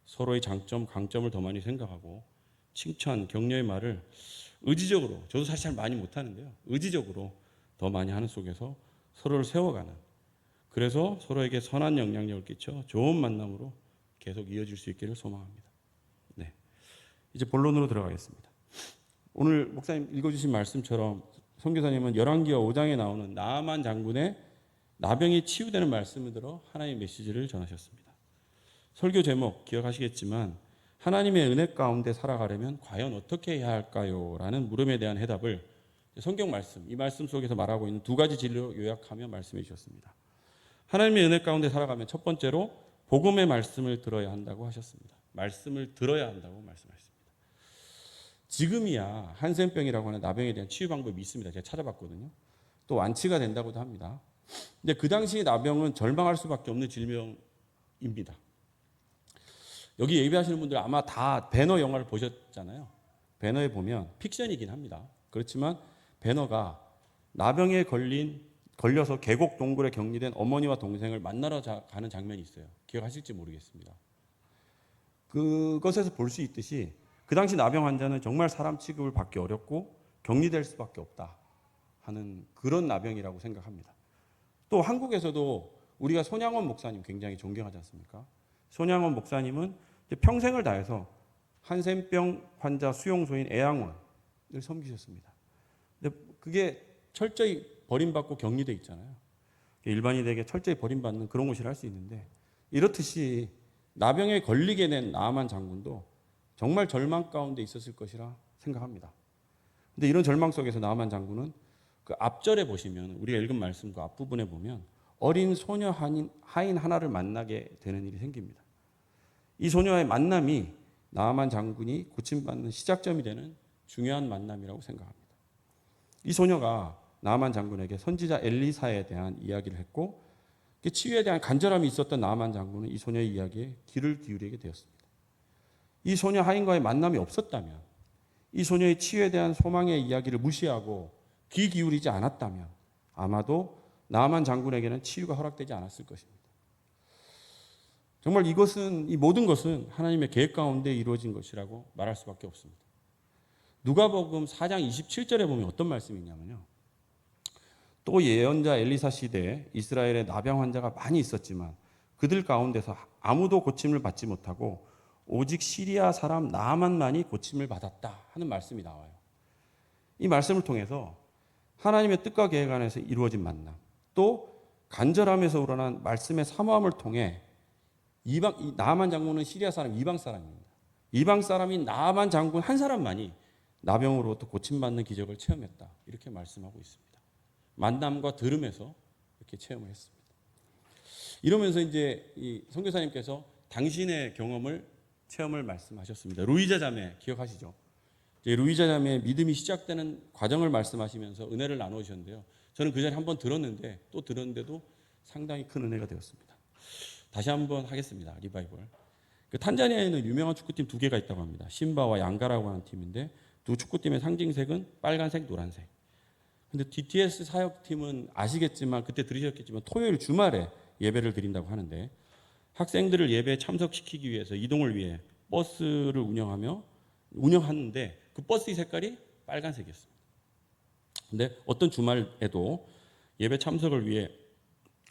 서로의 장점, 강점을 더 많이 생각하고 칭찬, 격려의 말을 의지적으로, 저도 사실 잘 많이 못하는데요, 의지적으로 더 많이 하는 속에서 서로를 세워가는, 그래서 서로에게 선한 영향력을 끼쳐 좋은 만남으로 계속 이어질 수 있기를 소망합니다. 네, 이제 본론으로 들어가겠습니다. 오늘 목사님 읽어주신 말씀처럼 선교사님은 열왕기하 5장에 나오는 나아만 장군의 나병이 치유되는 말씀을 들어 하나님의 메시지를 전하셨습니다. 설교 제목 기억하시겠지만 하나님의 은혜 가운데 살아가려면 과연 어떻게 해야 할까요? 라는 물음에 대한 해답을 성경 말씀, 이 말씀 속에서 말하고 있는 2가지 진리로 요약하며 말씀해 주셨습니다. 하나님의 은혜 가운데 살아가면 첫 번째로 복음의 말씀을 들어야 한다고 하셨습니다. 말씀을 들어야 한다고 말씀하셨습니다. 지금이야 한센병이라고 하는 나병에 대한 치유 방법이 있습니다. 제가 찾아봤거든요. 또 완치가 된다고도 합니다. 근데 그 당시 나병은 절망할 수밖에 없는 질병입니다. 여기 예배하시는 분들 아마 다 배너 영화를 보셨잖아요. 배너에 보면 픽션이긴 합니다. 그렇지만 배너가 나병에 걸려서 계곡 동굴에 격리된 어머니와 동생을 만나러 가는 장면이 있어요. 기억하실지 모르겠습니다. 그것에서 볼 수 있듯이 그 당시 나병 환자는 정말 사람 취급을 받기 어렵고 격리될 수밖에 없다 하는 그런 나병이라고 생각합니다. 또 한국에서도 우리가 손양원 목사님 굉장히 존경하지 않습니까? 손양원 목사님은 평생을 다해서 한센병 환자 수용소인 애양원을 섬기셨습니다. 근데 그게 철저히 버림받고 격리돼 있잖아요. 일반인에게 철저히 버림받는 그런 곳이라 할 수 있는데 이렇듯이 나병에 걸리게 된 나아만 장군도 정말 절망 가운데 있었을 것이라 생각합니다. 근데 이런 절망 속에서 나아만 장군은 그 앞절에 보시면 우리가 읽은 말씀 그 앞부분에 보면 어린 소녀 하인 하나를 만나게 되는 일이 생깁니다. 이 소녀와의 만남이 나아만 장군이 고침받는 시작점이 되는 중요한 만남이라고 생각합니다. 이 소녀가 나아만 장군에게 선지자 엘리사에 대한 이야기를 했고 치유에 대한 간절함이 있었던 나아만 장군은 이 소녀의 이야기에 귀를 기울이게 되었습니다. 이 소녀 하인과의 만남이 없었다면, 이 소녀의 치유에 대한 소망의 이야기를 무시하고 귀 기울이지 않았다면 아마도 나아만 장군에게는 치유가 허락되지 않았을 것입니다. 정말 이 모든 것은 하나님의 계획 가운데 이루어진 것이라고 말할 수밖에 없습니다. 누가복음 4장 27절에 보면 어떤 말씀이 있냐면요. 또 예언자 엘리사 시대에 이스라엘에 나병 환자가 많이 있었지만 그들 가운데서 아무도 고침을 받지 못하고 오직 시리아 사람 나아만만이 고침을 받았다 하는 말씀이 나와요. 이 말씀을 통해서 하나님의 뜻과 계획 안에서 이루어진 만남, 또 간절함에서 우러난 말씀의 사모함을 통해 나아만 장군은 시리아 사람, 이방 사람입니다. 이방 사람인 나아만 장군 한 사람만이 나병으로부터 고침받는 기적을 체험했다. 이렇게 말씀하고 있습니다. 만남과 들음에서 이렇게 체험을 했습니다. 이러면서 이제 이 선교사님께서 당신의 경험을 체험을 말씀하셨습니다. 루이자 자매 기억하시죠? 이제 루이자 자매의 믿음이 시작되는 과정을 말씀하시면서 은혜를 나누셨는데요. 저는 그 전에 한번 들었는데 또 들었는데도 상당히 큰 은혜가 되었습니다. 다시 한번 하겠습니다. 리바이벌. 그 탄자니아에는 유명한 축구팀 두 개가 있다고 합니다. 신바와 양가라고 하는 팀인데 두 축구팀의 상징색은 빨간색, 노란색. 근데 DTS 사역팀은 아시겠지만 그때 들으셨겠지만 토요일 주말에 예배를 드린다고 하는데 학생들을 예배에 참석시키기 위해서 이동을 위해 버스를 운영하는데 그 버스의 색깔이 빨간색이었습니다. 근데 어떤 주말에도 예배 참석을 위해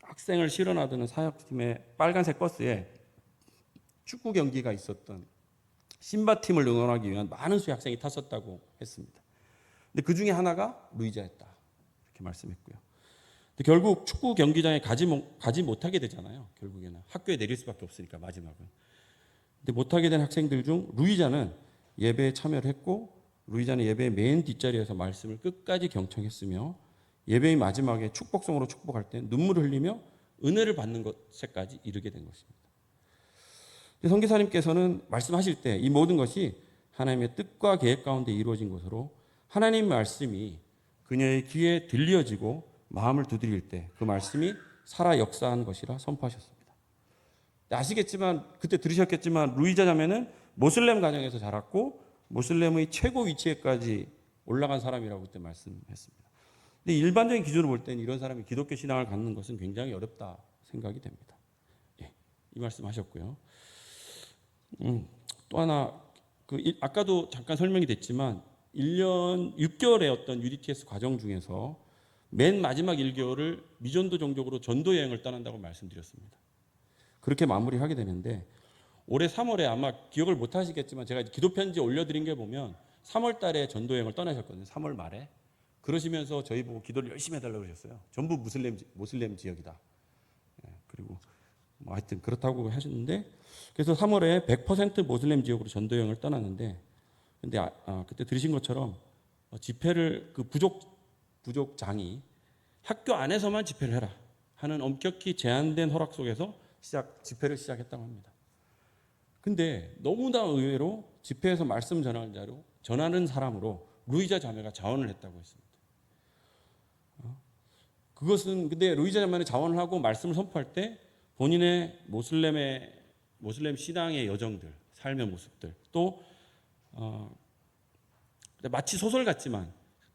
학생을 실어 나르는 사역팀의 빨간색 버스에 축구 경기가 있었던 신바팀을 응원하기 위한 많은 수의 학생이 탔었다고 했습니다. 근데 그 중에 하나가 루이자였다. 이렇게 말씀했고요. 근데 결국 축구 경기장에 가지 못하게 되잖아요. 결국에는 학교에 내릴 수밖에 없으니까 마지막은. 근데 못하게 된 학생들 중 루이자는 예배에 참여를 했고 루이자는 예배의 맨 뒷자리에서 말씀을 끝까지 경청했으며 예배의 마지막에 축복성으로 축복할 때 눈물을 흘리며 은혜를 받는 것에까지 이르게 된 것입니다. 선교사님께서는 말씀하실 때 이 모든 것이 하나님의 뜻과 계획 가운데 이루어진 것으로 하나님의 말씀이 그녀의 귀에 들려지고 마음을 두드릴 때 그 말씀이 살아 역사한 것이라 선포하셨습니다. 아시겠지만 그때 들으셨겠지만 루이자 자매는 모슬렘 가정에서 자랐고 모슬렘의 최고 위치에까지 올라간 사람이라고 그때 말씀했습니다. 근데 일반적인 기준으로 볼 때는 이런 사람이 기독교 신앙을 갖는 것은 굉장히 어렵다 생각이 됩니다. 예, 이 말씀하셨고요. 또 하나 아까도 잠깐 설명이 됐지만 1년 6개월의 어떤 UDTS 과정 중에서 맨 마지막 1개월을 미전도 종족으로 전도 여행을 떠난다고 말씀드렸습니다. 그렇게 마무리하게 되는데 올해 3월에 아마 기억을 못 하시겠지만 제가 기도 편지 올려드린 게 보면 3월 달에 전도 여행을 떠나셨거든요. 3월 말에. 그러시면서 저희 보고 기도를 열심히 해달라고 그러셨어요. 전부 모슬렘 지역이다. 그리고 뭐 하여튼 그렇다고 하셨는데 그래서 3월에 100% 모슬렘 지역으로 전도 여행을 떠났는데 근데 그때 들으신 것처럼 집회를 그 부족장이 학교 안에서만 집회를 해라 하는 엄격히 제한된 허락 속에서 집회를 시작했다고 합니다. 근데 너무나 의외로 집회에서 말씀 전하는 사람으로 루이자 자매가 자원을 했다고 했습니다. 그것은 근데 루이자 자매는 자원을 하고 말씀을 선포할 때 본인의 모슬렘 신앙의 여정들, 삶의 모습들 또 마치 소설 같지만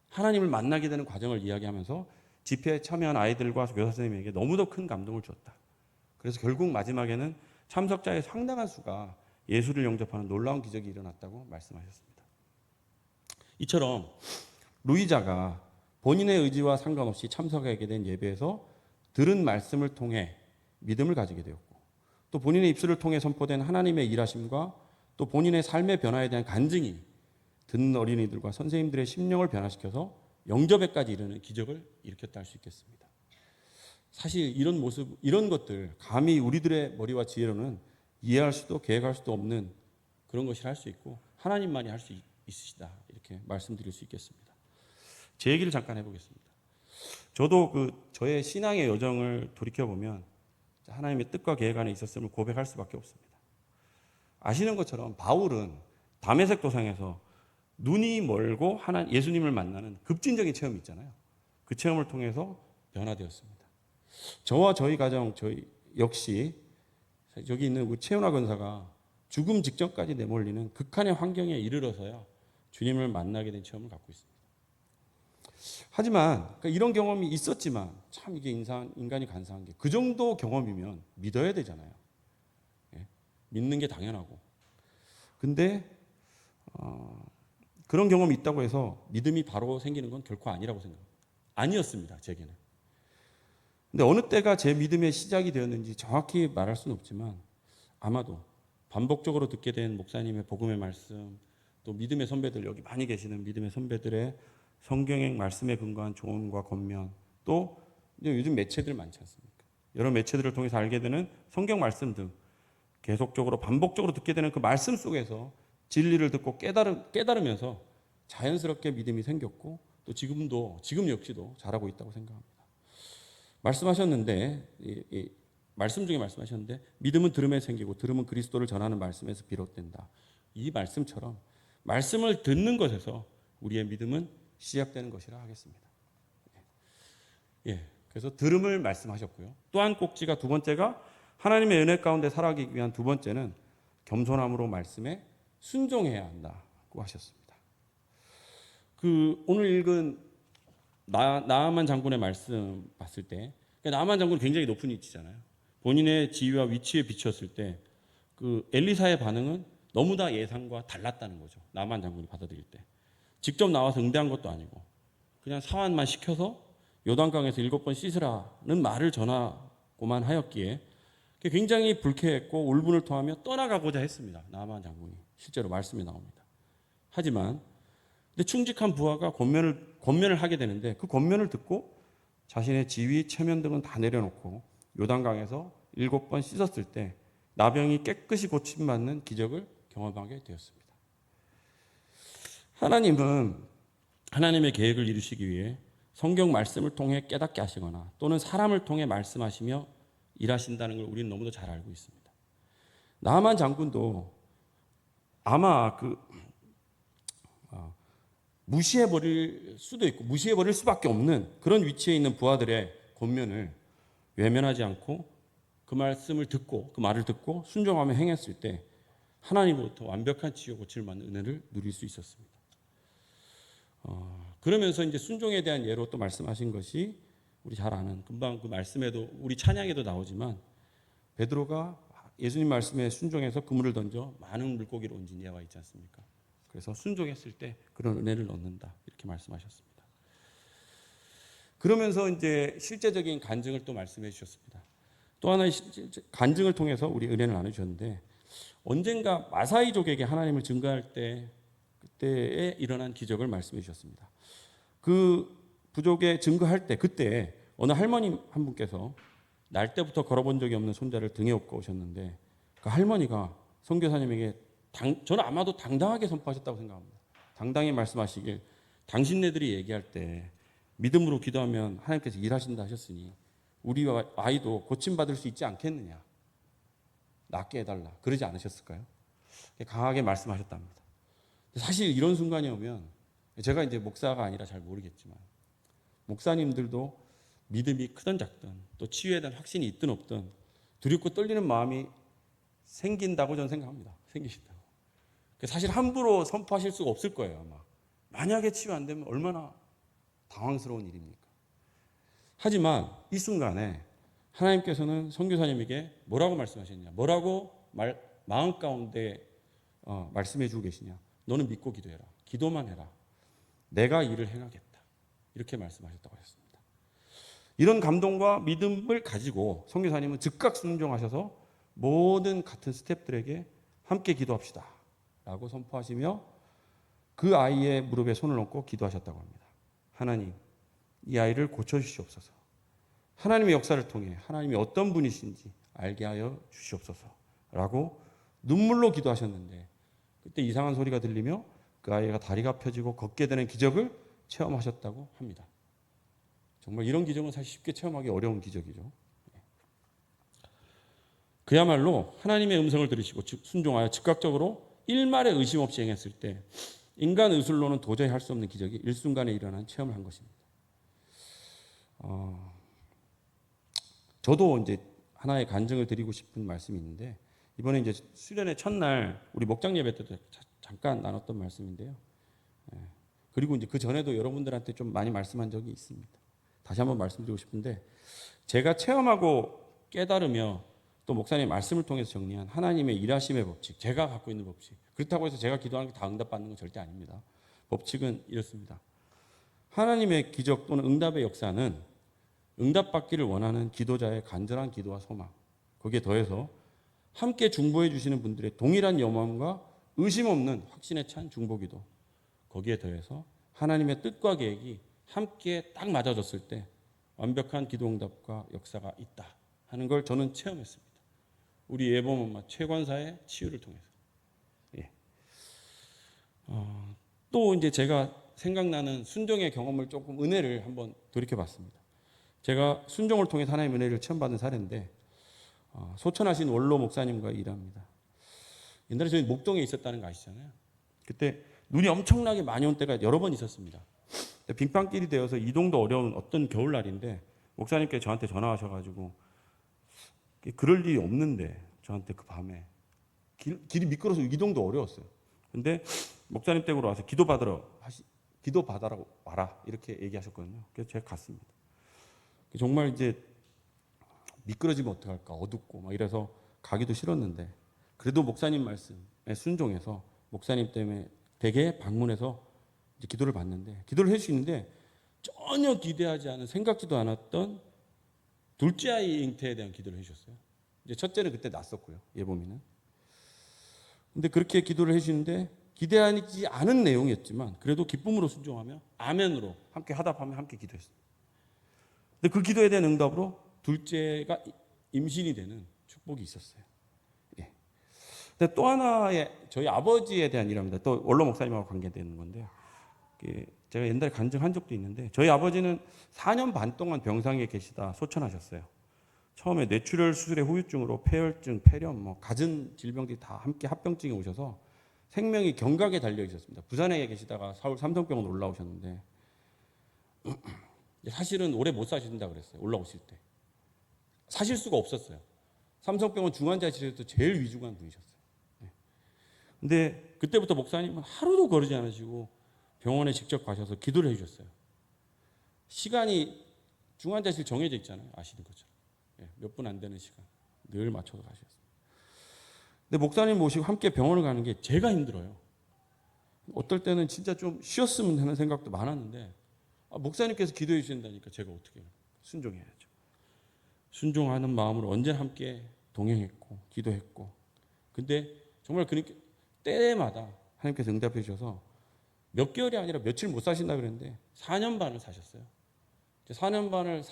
하나님을 만나게 되는 과정을 이야기하면서 집회에 참여한 아이들과 교사 선생님에게 너무도 큰 감동을 주었다. 그래서 결국 마지막에는 참석자의 상당한 수가 예수를 영접하는 놀라운 기적이 일어났다고 말씀하셨습니다. 이처럼 루이자가 본인의 의지와 상관없이 참석하게 된 예배에서 들은 말씀을 통해 믿음을 가지게 되었고 또 본인의 입술을 통해 선포된 하나님의 일하심과 또 본인의 삶의 변화에 대한 간증이 듣는 어린이들과 선생님들의 심령을 변화시켜서 영접에까지 이르는 기적을 일으켰다 할 수 있겠습니다. 사실 이런 모습, 이런 것들 감히 우리들의 머리와 지혜로는 이해할 수도 계획할 수도 없는 그런 것이라 할 수 있고 하나님만이 할 수 있으시다 이렇게 말씀드릴 수 있겠습니다. 제 얘기를 잠깐 해보겠습니다. 저도 저의 신앙의 여정을 돌이켜보면 하나님의 뜻과 계획 안에 있었음을 고백할 수밖에 없습니다. 아시는 것처럼 바울은 다메섹 도상에서 눈이 멀고 예수님을 만나는 급진적인 체험이 있잖아요. 그 체험을 통해서 변화되었습니다. 저와 저희 가정 역시 여기 있는 우리 최은화 권사가 죽음 직전까지 내몰리는 극한의 환경에 이르러서야 주님을 만나게 된 체험을 갖고 있습니다. 하지만 이런 경험이 있었지만 참 이게 인간이 간사한 게 그 정도 경험이면 믿어야 되잖아요. 예? 믿는 게 당연하고. 근데 그런 경험이 있다고 해서 믿음이 바로 생기는 건 결코 아니라고 생각합니다. 아니었습니다. 제게는. 근데 어느 때가 제 믿음의 시작이 되었는지 정확히 말할 수는 없지만 아마도 반복적으로 듣게 된 목사님의 복음의 말씀 또 믿음의 선배들 여기 많이 계시는 믿음의 선배들의 성경의 말씀에 근거한 조언과 권면 또 요즘 매체들 많지 않습니까? 여러 매체들을 통해서 알게 되는 성경 말씀 등 계속적으로 반복적으로 듣게 되는 그 말씀 속에서 진리를 듣고 깨달으면서 자연스럽게 믿음이 생겼고 또 지금 역시도 잘하고 있다고 생각합니다. 말씀하셨는데 말씀 중에 말씀하셨는데 믿음은 들음에 생기고 들음은 그리스도를 전하는 말씀에서 비롯된다. 이 말씀처럼 말씀을 듣는 것에서 우리의 믿음은 시작되는 것이라 하겠습니다. 예, 그래서 들음을 말씀하셨고요. 또한 꼭지가 두 번째가 하나님의 은혜 가운데 살아가기 위한 두 번째는 겸손함으로 말씀에 순종해야 한다고 하셨습니다. 오늘 읽은 나아만 장군의 말씀 봤을 때 나아만 장군은 굉장히 높은 위치잖아요. 본인의 지위와 위치에 비추었을 때 엘리사의 반응은 너무 다 예상과 달랐다는 거죠. 나아만 장군이 받아들일 때. 직접 나와서 응대한 것도 아니고 그냥 사환만 시켜서 요단강에서 7번 씻으라는 말을 전하고만 하였기에 굉장히 불쾌했고 울분을 토하며 떠나가고자 했습니다. 나아만 장군이 실제로 말씀이 나옵니다. 하지만 근데 충직한 부하가 권면을 하게 되는데 그 권면을 듣고 자신의 지위, 체면 등은 다 내려놓고 요단강에서 7번 씻었을 때 나병이 깨끗이 고침받는 기적을 경험하게 되었습니다. 하나님은 하나님의 계획을 이루시기 위해 성경 말씀을 통해 깨닫게 하시거나 또는 사람을 통해 말씀하시며 일하신다는 걸 우리는 너무도 잘 알고 있습니다. 나아만 장군도 아마 무시해버릴 수도 있고 무시해버릴 수밖에 없는 그런 위치에 있는 부하들의 권면을 외면하지 않고 그 말씀을 듣고 그 말을 듣고 순종하며 행했을 때 하나님으로부터 완벽한 치유 고침을 받는 은혜를 누릴 수 있었습니다. 그러면서 이제 순종에 대한 예로 또 말씀하신 것이 우리 잘 아는 금방 그 말씀에도 우리 찬양에도 나오지만 베드로가 예수님 말씀에 순종해서 그물을 던져 많은 물고기를 온진 예와 있지 않습니까? 그래서 순종했을 때 그런 은혜를 얻는다 이렇게 말씀하셨습니다. 그러면서 이제 실제적인 간증을 또 말씀해 주셨습니다. 또 하나의 간증을 통해서 우리 은혜를 나누셨는데 언젠가 마사이족에게 하나님을 증거할 때 그때에 일어난 기적을 말씀해 주셨습니다. 그 부족에 증거할 때 그때 어느 할머니 한 분께서 날 때부터 걸어본 적이 없는 손자를 등에 업고 오셨는데 그 할머니가 선교사님에게 저는 아마도 당당하게 선포하셨다고 생각합니다. 당당히 말씀하시길 당신네들이 얘기할 때 믿음으로 기도하면 하나님께서 일하신다 하셨으니 우리 아이도 고침받을 수 있지 않겠느냐, 낫게 해달라 그러지 않으셨을까요? 강하게 말씀하셨답니다. 사실 이런 순간이 오면 제가 이제 목사가 아니라 잘 모르겠지만 목사님들도 믿음이 크든 작든 또 치유에 대한 확신이 있든 없든 두렵고 떨리는 마음이 생긴다고 저는 생각합니다. 생기신다고. 사실 함부로 선포하실 수가 없을 거예요. 아마 만약에 치유 안 되면 얼마나 당황스러운 일입니까? 하지만 이 순간에 하나님께서는 선교사님에게 뭐라고 말씀하셨냐, 뭐라고 마음 가운데 말씀해 주고 계시냐, 너는 믿고 기도해라, 기도만 해라, 내가 일을 행하겠다 이렇게 말씀하셨다고 하셨습니다. 이런 감동과 믿음을 가지고 선교사님은 즉각 순종하셔서 모든 같은 스태프들에게 함께 기도합시다 라고 선포하시며 그 아이의 무릎에 손을 얹고 기도하셨다고 합니다. 하나님, 이 아이를 고쳐주시옵소서. 하나님의 역사를 통해 하나님이 어떤 분이신지 알게 하여 주시옵소서 라고 눈물로 기도하셨는데 그때 이상한 소리가 들리며 그 아이가 다리가 펴지고 걷게 되는 기적을 체험하셨다고 합니다. 정말 이런 기적은 사실 쉽게 체험하기 어려운 기적이죠. 그야말로 하나님의 음성을 들으시고 순종하여 즉각적으로 일말의 의심 없이 행했을 때 인간 의술로는 도저히 할 수 없는 기적이 일순간에 일어난 체험을 한 것입니다. 저도 이제 하나의 간증을 드리고 싶은 말씀이 있는데 이번에 이제 수련의 첫날 우리 목장 예배 때도 잠깐 나눴던 말씀인데요. 그리고 이제 그 전에도 여러분들한테 좀 많이 말씀한 적이 있습니다. 다시 한번 말씀드리고 싶은데 제가 체험하고 깨달으며 또 목사님의 말씀을 통해서 정리한 하나님의 일하심의 법칙, 제가 갖고 있는 법칙. 그렇다고 해서 제가 기도하는 게 다 응답받는 건 절대 아닙니다. 법칙은 이렇습니다. 하나님의 기적 또는 응답의 역사는 응답받기를 원하는 기도자의 간절한 기도와 소망, 거기에 더해서 함께 중보해 주시는 분들의 동일한 염원과 의심 없는 확신에 찬 중보기도, 거기에 더해서 하나님의 뜻과 계획이 함께 딱 맞아졌을 때 완벽한 기도 응답과 역사가 있다 하는 걸 저는 체험했습니다. 우리 예범 엄마 최관사의 치유를 통해서. 예. 또 이제 제가 생각나는 순종의 경험을 조금 은혜를 한번 돌이켜봤습니다. 제가 순종을 통해 하나님의 은혜를 체험받은 사례인데 소천하신 원로 목사님과 일합니다. 옛날에 저희 목동에 있었다는 거 아시잖아요. 그때 눈이 엄청나게 많이 온 때가 여러 번 있었습니다. 빙판길이 되어서 이동도 어려운 어떤 겨울날인데 목사님께 저한테 전화하셔가지고 그럴 일이 없는데 저한테 그 밤에 길이 미끄러서 이동도 어려웠어요. 근데 목사님 댁으로 와서 기도 받으러 와라 이렇게 얘기하셨거든요. 그래서 제가 갔습니다. 정말 이제 미끄러지면 어떡할까 어둡고 막 이래서 가기도 싫었는데 그래도 목사님 말씀에 순종해서 목사님 때문에 댁에 방문해서 이제 기도를 받는데 기도를 해주시는데 전혀 기대하지 않은 생각지도 않았던 둘째 아이 잉태에 대한 기도를 해주셨어요. 이제 첫째는 그때 낳았었고요. 예보미는. 근데 그렇게 기도를 해주시는데 기대하지 않은 내용이었지만 그래도 기쁨으로 순종하며 아멘으로 함께 하답하며 함께 기도했습니다. 근데 그 기도에 대한 응답으로 둘째가 임신이 되는 축복이 있었어요. 예. 근데 또 하나의 저희 아버지에 대한 일합니다. 또 원로 목사님하고 관계되는 건데요. 제가 옛날에 간증한 적도 있는데 저희 아버지는 4년 반 동안 병상에 계시다 소천하셨어요. 처음에 뇌출혈 수술의 후유증으로 폐혈증, 폐렴, 갖은 질병들이 다 함께 합병증이 오셔서 생명이 경각에 달려 있었습니다. 부산에 계시다가 서울 삼성병원 올라오셨는데 사실은 오래 못 사신다 그랬어요. 올라오실 때 사실 수가 없었어요. 삼성병원 중환자실에서 제일 위중한 분이셨어요. 근데 그때부터 목사님은 하루도 거르지 않으시고 병원에 직접 가셔서 기도를 해주셨어요. 시간이 중환자실 정해져 있잖아요. 아시는 것처럼. 몇 분 안 되는 시간 늘 맞춰서 가셨어요. 근데 목사님 모시고 함께 병원을 가는 게 제가 힘들어요. 어떨 때는 진짜 좀 쉬었으면 하는 생각도 많았는데 목사님께서 기도해 주신다니까 제가 어떻게 해요? 순종해야죠. 순종하는 마음으로 언제나 함께 동행했고 기도했고 근데 정말 그렇게 때마다 하나님께서 응답해 주셔서 몇 개월이 아니라 며칠 못 사신다 그랬는데 4년 반을 사셨어요. 4년 반을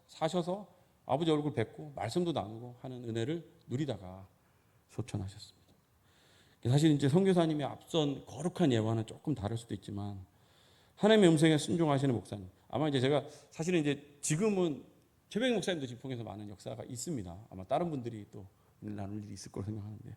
사셔서 아버지 얼굴 뵙고 말씀도 나누고 하는 은혜를 누리다가 소천하셨습니다. 사실 이제 선교사님의 앞선 거룩한 예화는 조금 다를 수도 있지만 하나님의 음성에 순종하시는 목사님 아마 이제 제가 사실은 이제 지금은 최백인 목사님도 집통에서 많은 역사가 있습니다. 아마 다른 분들이 또 나눌 일이 있을 거로 생각하는데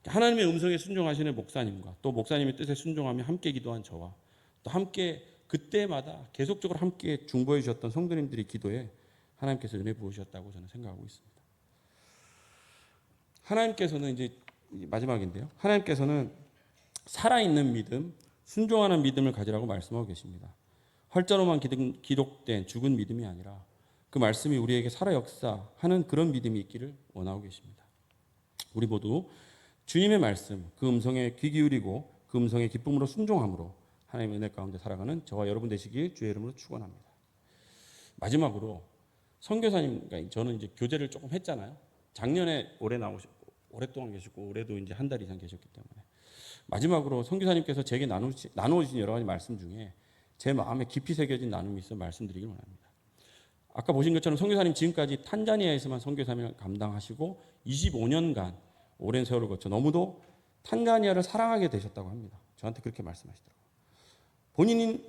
하나님의 음성에 순종하시는 목사님과 또 목사님의 뜻에 순종하며 함께 기도한 저와 또 함께 그때마다 계속적으로 함께 중보해 주셨던 성도님들의 기도에 하나님께서 은혜 부으셨다고 저는 생각하고 있습니다. 하나님께서는 이제 마지막인데요. 하나님께서는 살아있는 믿음, 순종하는 믿음을 가지라고 말씀하고 계십니다. 활자로만 기록된 죽은 믿음이 아니라 그 말씀이 우리에게 살아 역사하는 그런 믿음이 있기를 원하고 계십니다. 우리 모두 주님의 말씀, 그 음성에 귀 기울이고 그 음성에 기쁨으로 순종함으로 하나님의 은혜 가운데 살아가는 저와 여러분 되시길 주의 이름으로 축원합니다. 마지막으로 선교사님과 저는 이제 교제를 조금 했잖아요. 작년에 오랫동안 계셨고 올해도 이제 한 달 이상 계셨기 때문에 마지막으로 선교사님께서 제게 나누어주신 여러 가지 말씀 중에 제 마음에 깊이 새겨진 나눔이 있어 말씀드리길 원합니다. 아까 보신 것처럼 선교사님 지금까지 탄자니아에서만 선교사님을 감당하시고 25년간 오랜 세월을 거쳐 너무도 탄자니아를 사랑하게 되셨다고 합니다. 저한테 그렇게 말씀하시더라고요.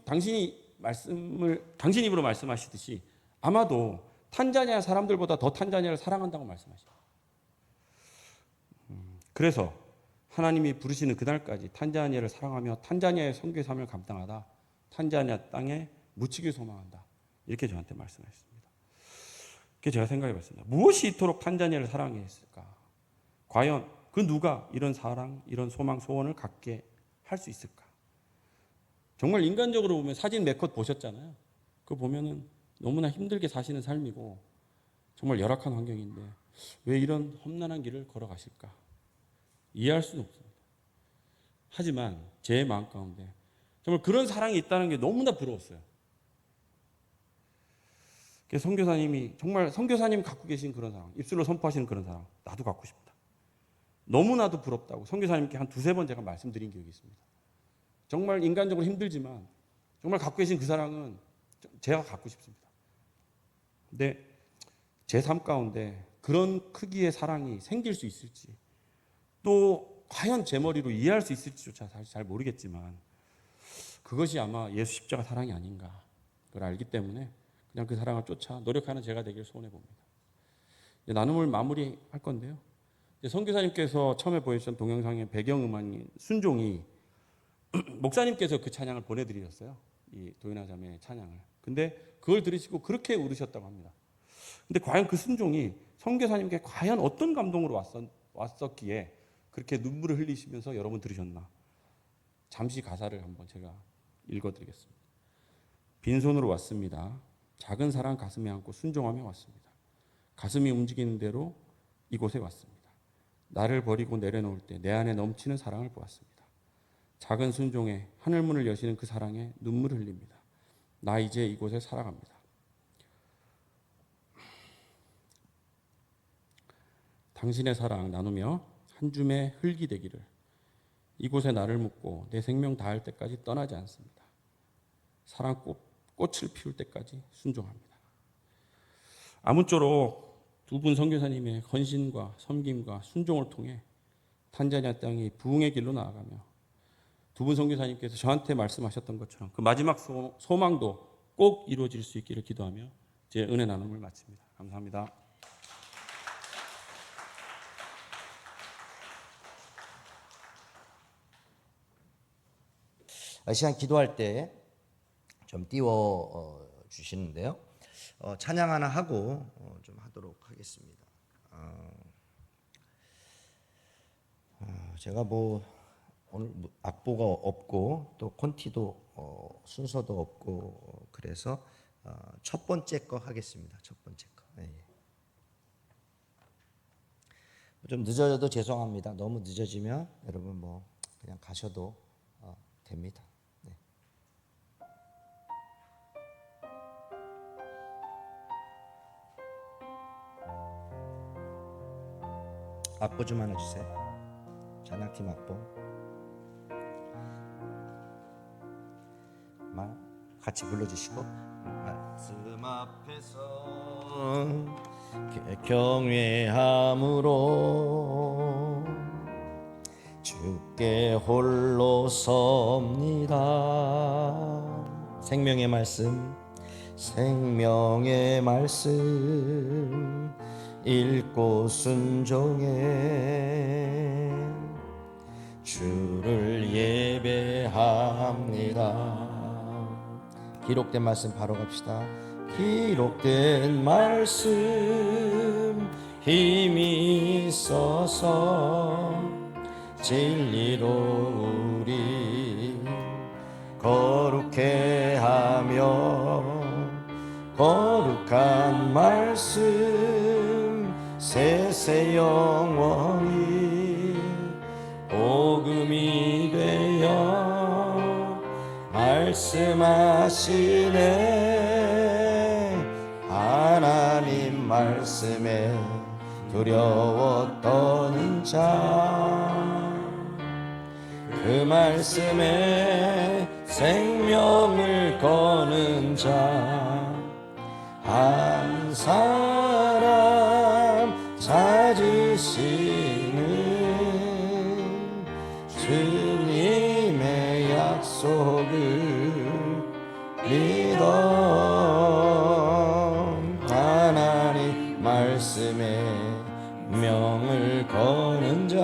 당신 입으로 말씀하시듯이 아마도 탄자니아 사람들보다 더 탄자니아를 사랑한다고 말씀하시죠. 그래서 하나님이 부르시는 그날까지 탄자니아를 사랑하며 탄자니아의 선교의 삶을 감당하다 탄자니아 땅에 묻히길 소망한다. 이렇게 저한테 말씀하셨습니다. 그게 제가 생각해 봤습니다. 무엇이 이토록 탄자니아를 사랑했을까? 과연 그 누가 이런 사랑, 이런 소망, 소원을 갖게 할 수 있을까? 정말 인간적으로 보면 사진 몇 컷 보셨잖아요. 그거 보면은 너무나 힘들게 사시는 삶이고 정말 열악한 환경인데 왜 이런 험난한 길을 걸어가실까? 이해할 수는 없습니다. 하지만 제 마음 가운데 정말 그런 사랑이 있다는 게 너무나 부러웠어요. 선교사님이 정말 선교사님 갖고 계신 그런 사랑, 입술로 선포하시는 그런 사랑 나도 갖고 싶다. 너무나도 부럽다고 선교사님께 한 두세 번 제가 말씀드린 기억이 있습니다. 정말 인간적으로 힘들지만 정말 갖고 계신 그 사랑은 제가 갖고 싶습니다. 근데 제 삶 가운데 그런 크기의 사랑이 생길 수 있을지 또 과연 제 머리로 이해할 수 있을지조차 사실 잘 모르겠지만 그것이 아마 예수 십자가 사랑이 아닌가 그걸 알기 때문에 그냥 그 사랑을 쫓아 노력하는 제가 되길 소원해 봅니다. 이제 나눔을 마무리할 건데요. 이제 선교사님께서 처음에 보여주신 동영상의 배경음악인 순종이 목사님께서 그 찬양을 보내드리셨어요. 이 도인아 자매의 찬양을. 근데 그걸 들으시고 그렇게 울으셨다고 합니다. 근데 과연 그 순종이 선교사님께 과연 어떤 감동으로 왔었기에 그렇게 눈물을 흘리시면서 여러분 들으셨나? 잠시 가사를 한번 제가 읽어드리겠습니다. 빈손으로 왔습니다. 작은 사랑 가슴에 안고 순종하며 왔습니다. 가슴이 움직이는 대로 이곳에 왔습니다. 나를 버리고 내려놓을 때 내 안에 넘치는 사랑을 보았습니다. 작은 순종에 하늘문을 여시는 그 사랑에 눈물을 흘립니다. 나 이제 이곳에 살아갑니다. 당신의 사랑 나누며 한 줌의 흙이 되기를. 이곳에 나를 묻고 내 생명 다할 때까지 떠나지 않습니다. 사랑 꽃을 피울 때까지 순종합니다. 아무쪼록 두 분 선교사님의 헌신과 섬김과 순종을 통해 탄자니아 땅이 부흥의 길로 나아가며 두 분 선교사님께서 저한테 말씀하셨던 것처럼 그 마지막 소망도 꼭 이루어질 수 있기를 기도하며 제 은혜 나눔을 마칩니다. 감사합니다. 시간 기도할 때 좀 띄워 주시는데요. 찬양 하나 하고 좀 하도록 하겠습니다. 제가 뭐 오늘 악보가 없고 또 콘티도 순서도 없고 그래서 첫 번째 거 하겠습니다. 첫 번째 거. 네. 좀 늦어져도 죄송합니다. 너무 늦어지면 여러분 뭐 그냥 가셔도 됩니다. 네. 악보 좀 하나 주세요. 찬양팀 악보. 같이 불러주시고. 말씀 앞에서 경외함으로 주께 홀로 섭니다. 생명의 말씀, 생명의 말씀 읽고 순종해 주를 예배합니다. 기록된 말씀 바로 갑시다. 기록된 말씀 힘이 있어서 진리로 우리 거룩해 하며 거룩한 말씀 세세 영원히 복음이 되어 말씀하시네. 하나님 말씀에 두려워 떠는 자 그 말씀에 생명을 거는 자 한 사람 찾으시는 주님의 약속을 믿어 하나님 말씀에 명을 거는 자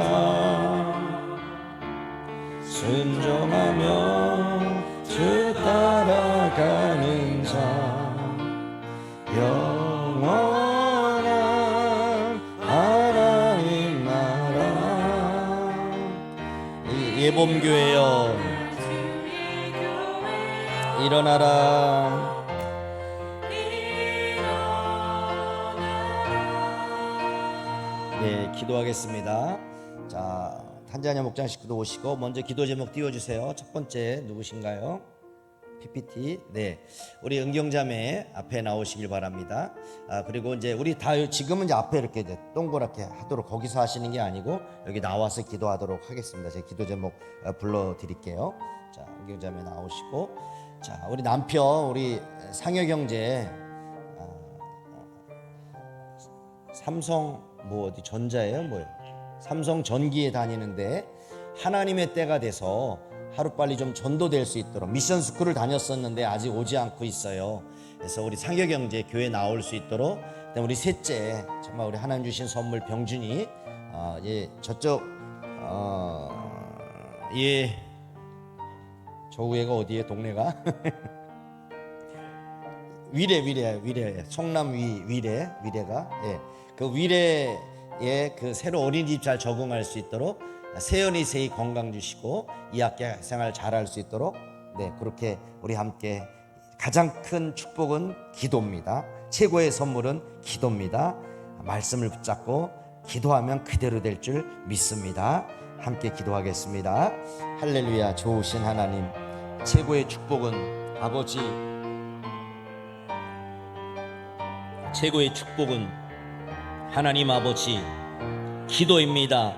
순종하며 주 따라가는 자 영원한 하나님 나라. 예봄교회여 일어나라. 네, 기도하겠습니다. 자, 탄자니아 목장 식구도 오시고 먼저 기도 제목 띄워주세요. 첫 번째 누구신가요? PPT. 네, 우리 은경자매 앞에 나오시길 바랍니다. 그리고 이제 우리 다 지금은 이제 앞에 이렇게 이제 동그랗게 하도록 거기서 하시는 게 아니고 여기 나와서 기도하도록 하겠습니다. 제 기도 제목 불러드릴게요. 자, 은경자매 나오시고, 자, 우리 남편 우리 상혁 형제 삼성 뭐 어디 전자예요, 뭐요? 삼성 전기에 다니는데 하나님의 때가 돼서 하루빨리 좀 전도될 수 있도록 미션 스쿨을 다녔었는데 아직 오지 않고 있어요. 그래서 우리 상혁 형제 교회 나올 수 있도록 우리 셋째, 정말 우리 하나님 주신 선물 병준이, 예, 저쪽, 예, 저우애가 어디에 동네가? 위례, 성남 위례가, 예, 그 위례에 그 새로 어린이집 잘 적응할 수 있도록 세연이 세이 건강 주시고 2학기 생활 잘할 수 있도록, 네, 그렇게 우리 함께 가장 큰 축복은 기도입니다. 최고의 선물은 기도입니다. 말씀을 붙잡고 기도하면 그대로 될 줄 믿습니다. 함께 기도하겠습니다. 할렐루야. 좋으신 하나님, 최고의 축복은 아버지, 최고의 축복은 하나님 아버지 기도입니다.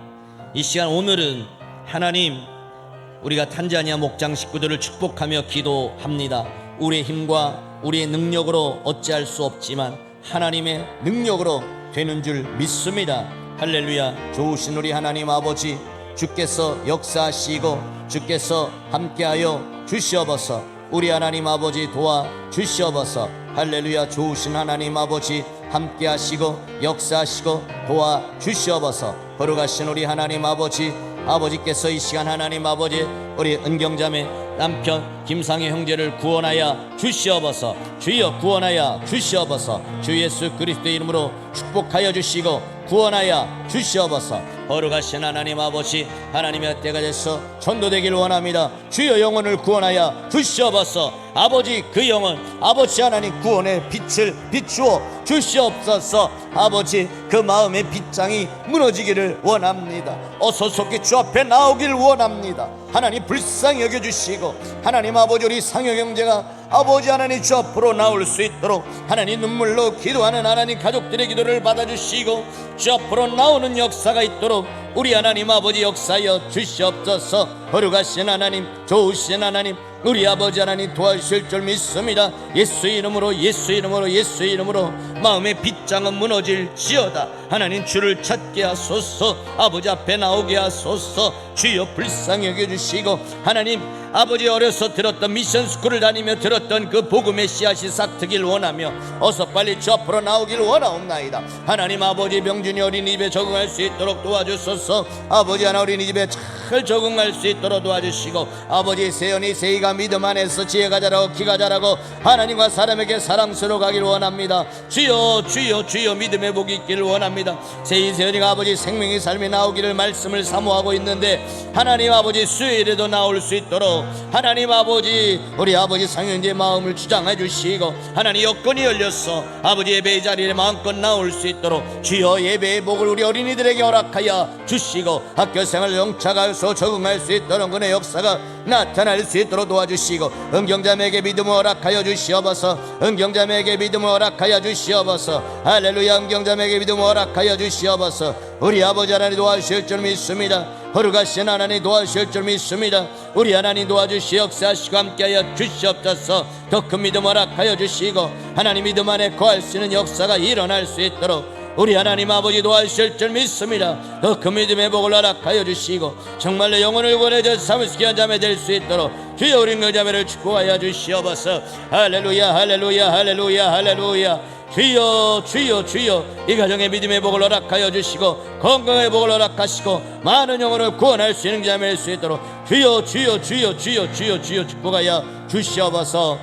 이 시간 오늘은 하나님, 우리가 탄자니아 목장 식구들을 축복하며 기도합니다. 우리의 힘과 우리의 능력으로 어찌할 수 없지만 하나님의 능력으로 되는 줄 믿습니다. 할렐루야. 좋으신 우리 하나님 아버지, 주께서 역사하시고 주께서 함께하여 주시옵소서. 우리 하나님 아버지 도와 주시옵소서. 할렐루야. 좋으신 하나님 아버지 함께하시고 역사하시고 도와 주시옵소서. 거룩하신 우리 하나님 아버지, 아버지께서 이 시간 하나님 아버지 우리 은경자매 남편 김상희 형제를 구원하여 주시옵소서. 주여 구원하여 주시옵소서. 주 예수 그리스도의 이름으로 축복하여 주시고 구원하여 주시옵소서. 거룩하신 하나님 아버지, 하나님의 때가 돼서 전도되길 원합니다. 주여 영혼을 구원하여 주시옵소서. 아버지 그 영혼, 아버지 하나님 구원의 빛을 비추어 주시옵소서. 아버지 그 마음의 빗장이 무너지기를 원합니다. 어서 속히 주 앞에 나오길 원합니다. 하나님 불쌍히 여겨주시고, 하나님 아버지 우리 상혁 형제가 아버지 하나님 주 앞으로 나올 수 있도록 하나님 눈물로 기도하는 하나님 가족들의 기도를 받아주시고 주 앞으로 나오는 역사가 있도록 우리 하나님 아버지 역사하여 주시옵소서. 거룩하신 하나님, 좋으신 하나님, 우리 아버지 하나님 도와주실 줄 믿습니다. 예수 이름으로, 예수 이름으로, 예수 이름으로 마음의 빗장은 무너질지어다. 하나님 주를 찾게 하소서. 아버지 앞에 나오게 하소서. 주여 불쌍히 여겨주시고, 하나님 아버지 어려서 들었던 미션 스쿨을 다니며 들었던 그 복음의 씨앗이 싹트길 원하며 어서 빨리 주 앞으로 나오길 원하옵나이다. 하나님 아버지 병준이 어린이집에 적응할 수 있도록 도와주소서. 아버지 하나 어린이집에 잘 적응할 수 있도록 도와주시고, 아버지 세연이 세이가 믿음 안에서 지혜가 자라고 키가 자라고 하나님과 사람에게 사랑스러워 가길 원합니다. 주여 주여 주여 믿음의 복이 있기를 원합니다. 세이 세연이가 아버지 생명의 삶이 나오기를 말씀을 사모하고 있는데 하나님 아버지 수요일에도 나올 수 있도록 하나님 아버지 우리 아버지 상현재의 마음을 주장해 주시고, 하나님 여건이 열렸어 아버지 예배의 자리에 마음껏 나올 수 있도록 주여 예배의 복을 우리 어린이들에게 허락하여 주시고, 학교생활 영착하여서 적응할 수 있도록 은혜 역사가 나타날 수 있도록 도와주시고, 은경자매에게 믿음을 허락하여 주시옵소서. 은경자매에게 믿음을 허락하여 주시옵소서. 할렐루야. 은경자매에게 믿음을 허락하여 주시옵소서. 우리 아버지 하나님 도와주실 줄 믿습니다. 거룩하신 하나님 도와주실 줄 믿습니다. 우리 하나님 도와주시 역사하시고 함께하여 주시옵소서. 더 큰 믿음 허락하여 주시고, 하나님 믿음 안에 거할 수 있는 역사가 일어날 수 있도록 우리 하나님 아버지 도와주실 줄 믿습니다. 더 큰 믿음의 복을 허락하여 주시고, 정말로 영혼을 구원해줘 삼으시기 한 자매 될 수 있도록 주여 우리 그 자매를 축복하여 주시옵소서. 할렐루야 할렐루야 할렐루야 할렐루야. 주여 주여 주여 이 가정의 믿음의 복을 허락하여 주시고 건강의 복을 허락하시고 많은 영혼을 구원할 수 있는 자매 될 수 있도록 주여 주여 주여 주여 주여 주여 축복하여 주시옵소서.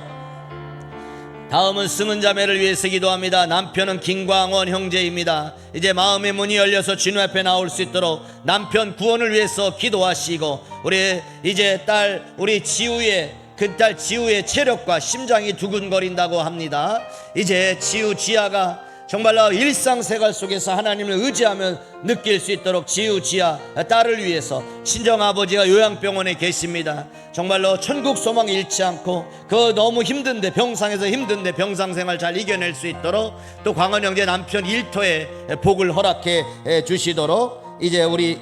다음은 승은 자매를 위해서 기도합니다. 남편은 김광원 형제입니다. 이제 마음의 문이 열려서 주님 앞에 나올 수 있도록 남편 구원을 위해서 기도하시고, 우리 이제 딸 우리 지우의 그 딸 지우의 체력과 심장이 두근거린다고 합니다. 이제 지우 지아가 정말로 일상생활 속에서 하나님을 의지하며 느낄 수 있도록 지우 지아 딸을 위해서 친정아버지가 요양병원에 계십니다. 정말로 천국 소망 잃지 않고 그 너무 힘든데 병상에서 힘든데 병상생활 잘 이겨낼 수 있도록, 또 광원 형제 남편 일터에 복을 허락해 주시도록 이제 우리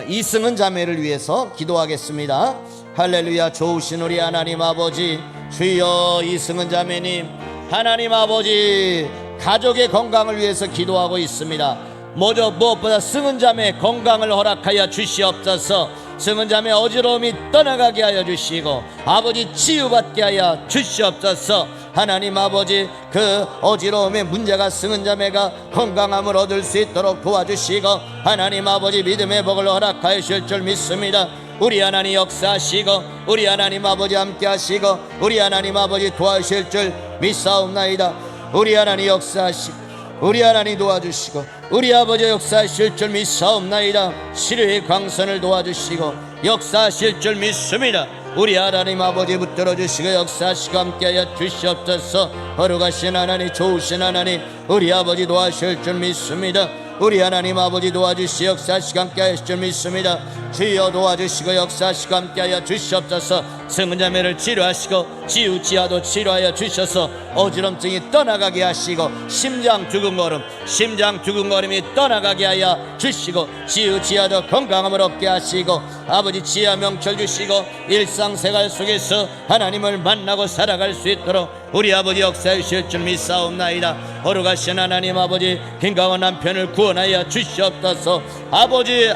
이승은 자매를 위해서 기도하겠습니다. 할렐루야. 좋으신 우리 하나님 아버지, 주여 이승은 자매님 하나님 아버지 가족의 건강을 위해서 기도하고 있습니다. 무엇보다 승은 자매의 건강을 허락하여 주시옵소서. 승은 자매 어지러움이 떠나가게 하여 주시고 아버지 치유받게 하여 주시옵소서. 하나님 아버지 그 어지러움의 문제가 승은 자매가 건강함을 얻을 수 있도록 도와주시고 하나님 아버지 믿음의 복을 허락하여 주실 줄 믿습니다. 우리 하나님 역사하시고 우리 하나님 아버지 함께 하시고 우리 하나님 아버지 도와주실 줄 믿사옵나이다. 우리 하나님 역사하시고 우리 하나님 도와주시고 우리 아버지 역사하실 줄 믿사옵나이다. 치료의 광선을 도와주시고 역사하실 줄 믿습니다. 우리 하나님 아버지 붙들어 주시고 역사하시고 함께하여 주시옵소서. 거룩하신 하나님 좋으신 하나님 우리 아버지 도와주실 줄 믿습니다. 우리 하나님 아버지 도와주시고 역사하시고 함께하여 줄 믿습니다. 주여 도와주시고 역사하시고 함께하여 주시옵소서. 승은자매를 치료하시고 치유치아도 치료하여 주셔서 어지럼증이 떠나가게 하시고 심장 두근거림이 떠나가게 하여 주시고 치유치아도 건강함을 얻게 하시고 아버지 지혜와 명철 주시고 일상생활 속에서 하나님을 만나고 살아갈 수 있도록 우리 아버지 역사해 주실 줄 믿사옵나이다. 거룩하신 하나님 아버지 김강원 남편을 구원하여 주시옵소서. 아버지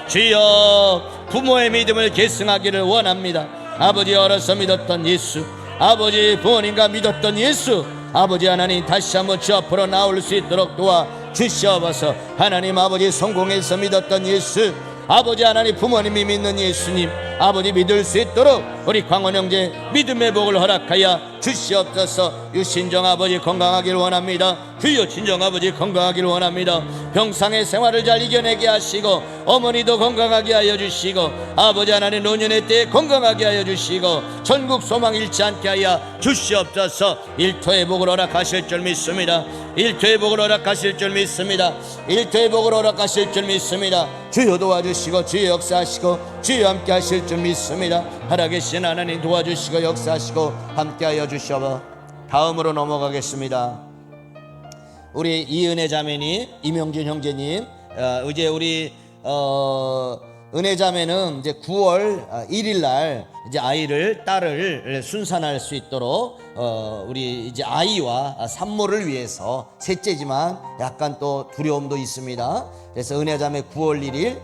주여 부모의 믿음을 계승하기를 원합니다. 아버지 어려서 믿었던 예수, 아버지 부모님과 믿었던 예수, 아버지 하나님 다시 한번 주 앞으로 나올 수 있도록 도와 주시옵소서. 하나님 아버지 성공해서 믿었던 예수, 아버지 하나님 부모님이 믿는 예수님 아버지 믿을 수 있도록 우리 광원 형제 믿음의 복을 허락하여 주시옵소서. 유신정 아버지 건강하기를 원합니다. 주여 친정 아버지 건강하기를 원합니다. 병상의 생활을 잘 이겨내게 하시고 어머니도 건강하게 하여 주시고 아버지 하나님 노년의 때에 건강하게 하여 주시고 전국 소망 잃지 않게 하여 주시옵소서. 일터의 복을 허락하실 줄 믿습니다. 일터의 복을 허락하실 줄 믿습니다. 일터의 복을 허락하실 줄 믿습니다. 주여 도와주시고 주여 역사하시고 주여 함께 하실 줄 믿습니다. 살아계신 하나님 도와주시고 역사하시고 함께하여 주시옵소서. 다음으로 넘어가겠습니다. 우리 이은혜 자매님, 이명준 형제님, 이제 우리 은혜 자매는 이제 9월 1일 날 이제 딸을 순산할 수 있도록 우리 이제 아이와 산모를 위해서 셋째지만 약간 또 두려움도 있습니다. 그래서 은혜 자매 9월 1일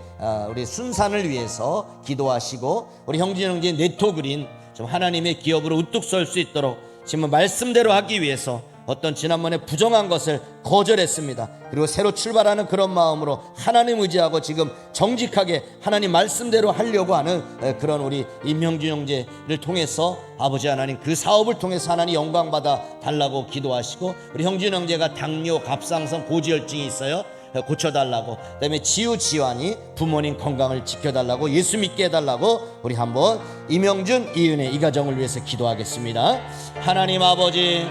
우리 순산을 위해서 기도하시고 우리 형진 형제 네토그린 좀 하나님의 기업으로 우뚝 설 수 있도록 지금 말씀대로 하기 위해서 어떤 지난번에 부정한 것을 거절했습니다. 그리고 새로 출발하는 그런 마음으로 하나님 의지하고 지금 정직하게 하나님 말씀대로 하려고 하는 그런 우리 임형준 형제를 통해서 아버지 하나님 그 사업을 통해서 하나님 영광 받아 달라고 기도하시고 우리 형준 형제가 당뇨, 갑상선, 고지혈증이 있어요. 고쳐달라고, 그다음에 지우지환이 부모님 건강을 지켜달라고, 예수 믿게 해달라고 우리 한번 이명준, 이은혜 이 가정을 위해서 기도하겠습니다. 하나님 아버지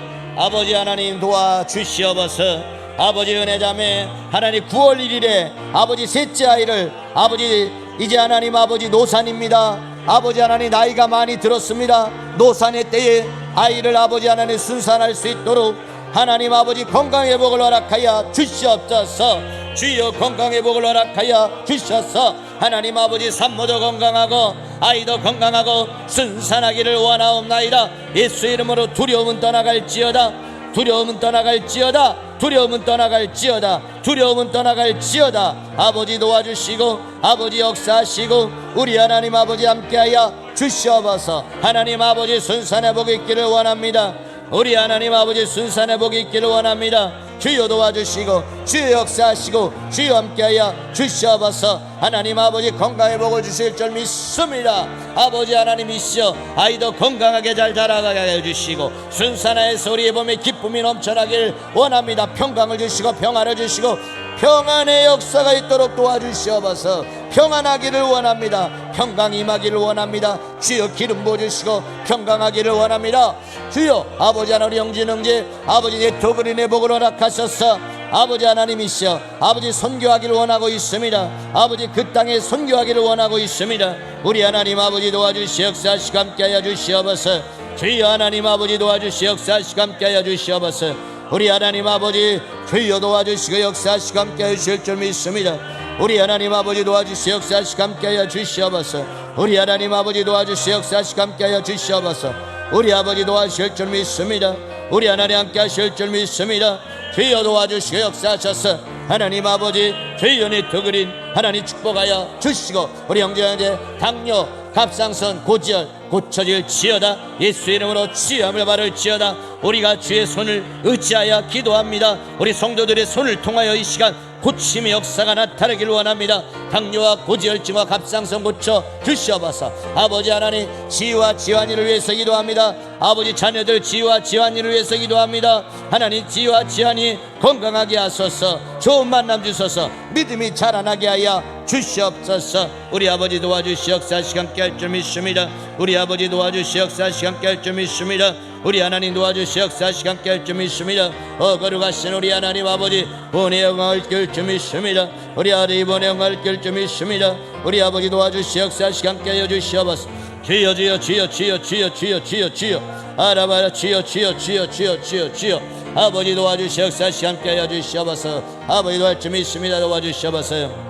하나님 도와주시옵소서. 아버지 은혜 자매 하나님 9월 1일에 아버지 셋째 아이를 아버지 이제 하나님 아버지 노산입니다. 아버지 하나님 나이가 많이 들었습니다. 노산의 때에 아이를 아버지 하나님 순산할 수 있도록 하나님 아버지 건강의 복을 허락하여 주시옵소서. 주여 건강의 복을 허락하여 주셔서 하나님 아버지 산모도 건강하고 아이도 건강하고 순산하기를 원하옵나이다. 예수 이름으로 두려움은 떠나갈지어다. 두려움은 떠나갈지어다. 두려움은 떠나갈지어다. 두려움은 떠나갈지어다. 아버지 도와주시고 아버지 역사하시고 우리 하나님 아버지 함께하여 주시옵소서. 하나님 아버지 순산의 복이 있기를 원합니다. 우리 하나님 아버지 순산의 복이 있기를 원합니다. 주여 도와주시고 주여 역사하시고 주여 함께하여 주시옵소서. 하나님 아버지 건강의 복을 주실 줄 믿습니다. 아버지 하나님이시여 아이도 건강하게 잘 자라가게 하여 주시고 순산하여서 우리의 몸에 기쁨이 넘쳐나길 원합니다. 평강을 주시고 평안을 주시고 평안의 역사가 있도록 도와주시옵소서. 평안하기를 원합니다. 평강 임하기를 원합니다. 주여 기름 부어주시고 평강하기를 원합니다. 주여 아버지 하나님 우리 형제 형제 아버지 네토그린의 복을 허락하셔서 아버지 하나님이시여 아버지 선교하기를 원하고 있습니다. 아버지 그 땅에 선교하기를 원하고 있습니다. 우리 하나님 아버지 도와주시어 역사하시고 함께하여 주시옵소서. 주여 하나님 아버지 도와주시어 역사하시고 함께하여 주시옵소서. 우리 하나님 아버지 주여 도와주시고 역사하시고 함께하여 주실 줄 믿습니다. 우리 하나님 아버지 도와주시어 역사하시고 함께하여 주시옵소서. 우리 하나님 아버지 도와주시어 역사하시고 함께하여 주시옵소서. 우리 아버지 도와주실 줄 믿습니다. 우리 하나님 함께하실 줄 믿습니다. 주여 도와주시고 역사하셔서 하나님 아버지 주연이 더그린 하나님 축복하여 주시고 우리 형제 당뇨 갑상선 고지혈 고쳐질 지어다. 예수 이름으로 치유함을 받을 지어다. 우리가 주의 손을 의지하여 기도합니다. 우리 성도들의 손을 통하여 이 시간 고침의 역사가 나타나기를 원합니다. 당뇨와 고지혈증과 갑상선 고쳐 주시옵소서. 아버지 하나님 지유와 지환이를 위해서 기도합니다. 아버지 자녀들 지유와 지환이를 위해서 기도합니다. 하나님 지유와 지환이 건강하게 하소서. 좋은 만남 주소서. 믿음이 자라나게 하여 주시옵소서. 우리 아버지 도와주시옵소서. 함께 할 줄 믿습니다. 우리 아버지 도와주시옵소서. 함께 할 줄 믿습니다. 우리 하나님 도와주시옵소서. 함께 할 줄 믿습니다. 거룩하신 우리 하나님 아버지 은혜의 영광을 낄 줄 믿습니다. 우리 아버지 은혜의 영광을 낄 줄 믿습니다. 우리 아버지 도와주시옵소서. 함께 하여 주시옵소서. 주여 주여 주여 주여 주여 주여 주여 주여 알아봐라 주여 주여 주여 주여 주여 주여 아버지 도와주시옵소서. 함께 하여 주시옵소서. 아버지 도와줄 줄 믿습니다. 도와주시옵소서.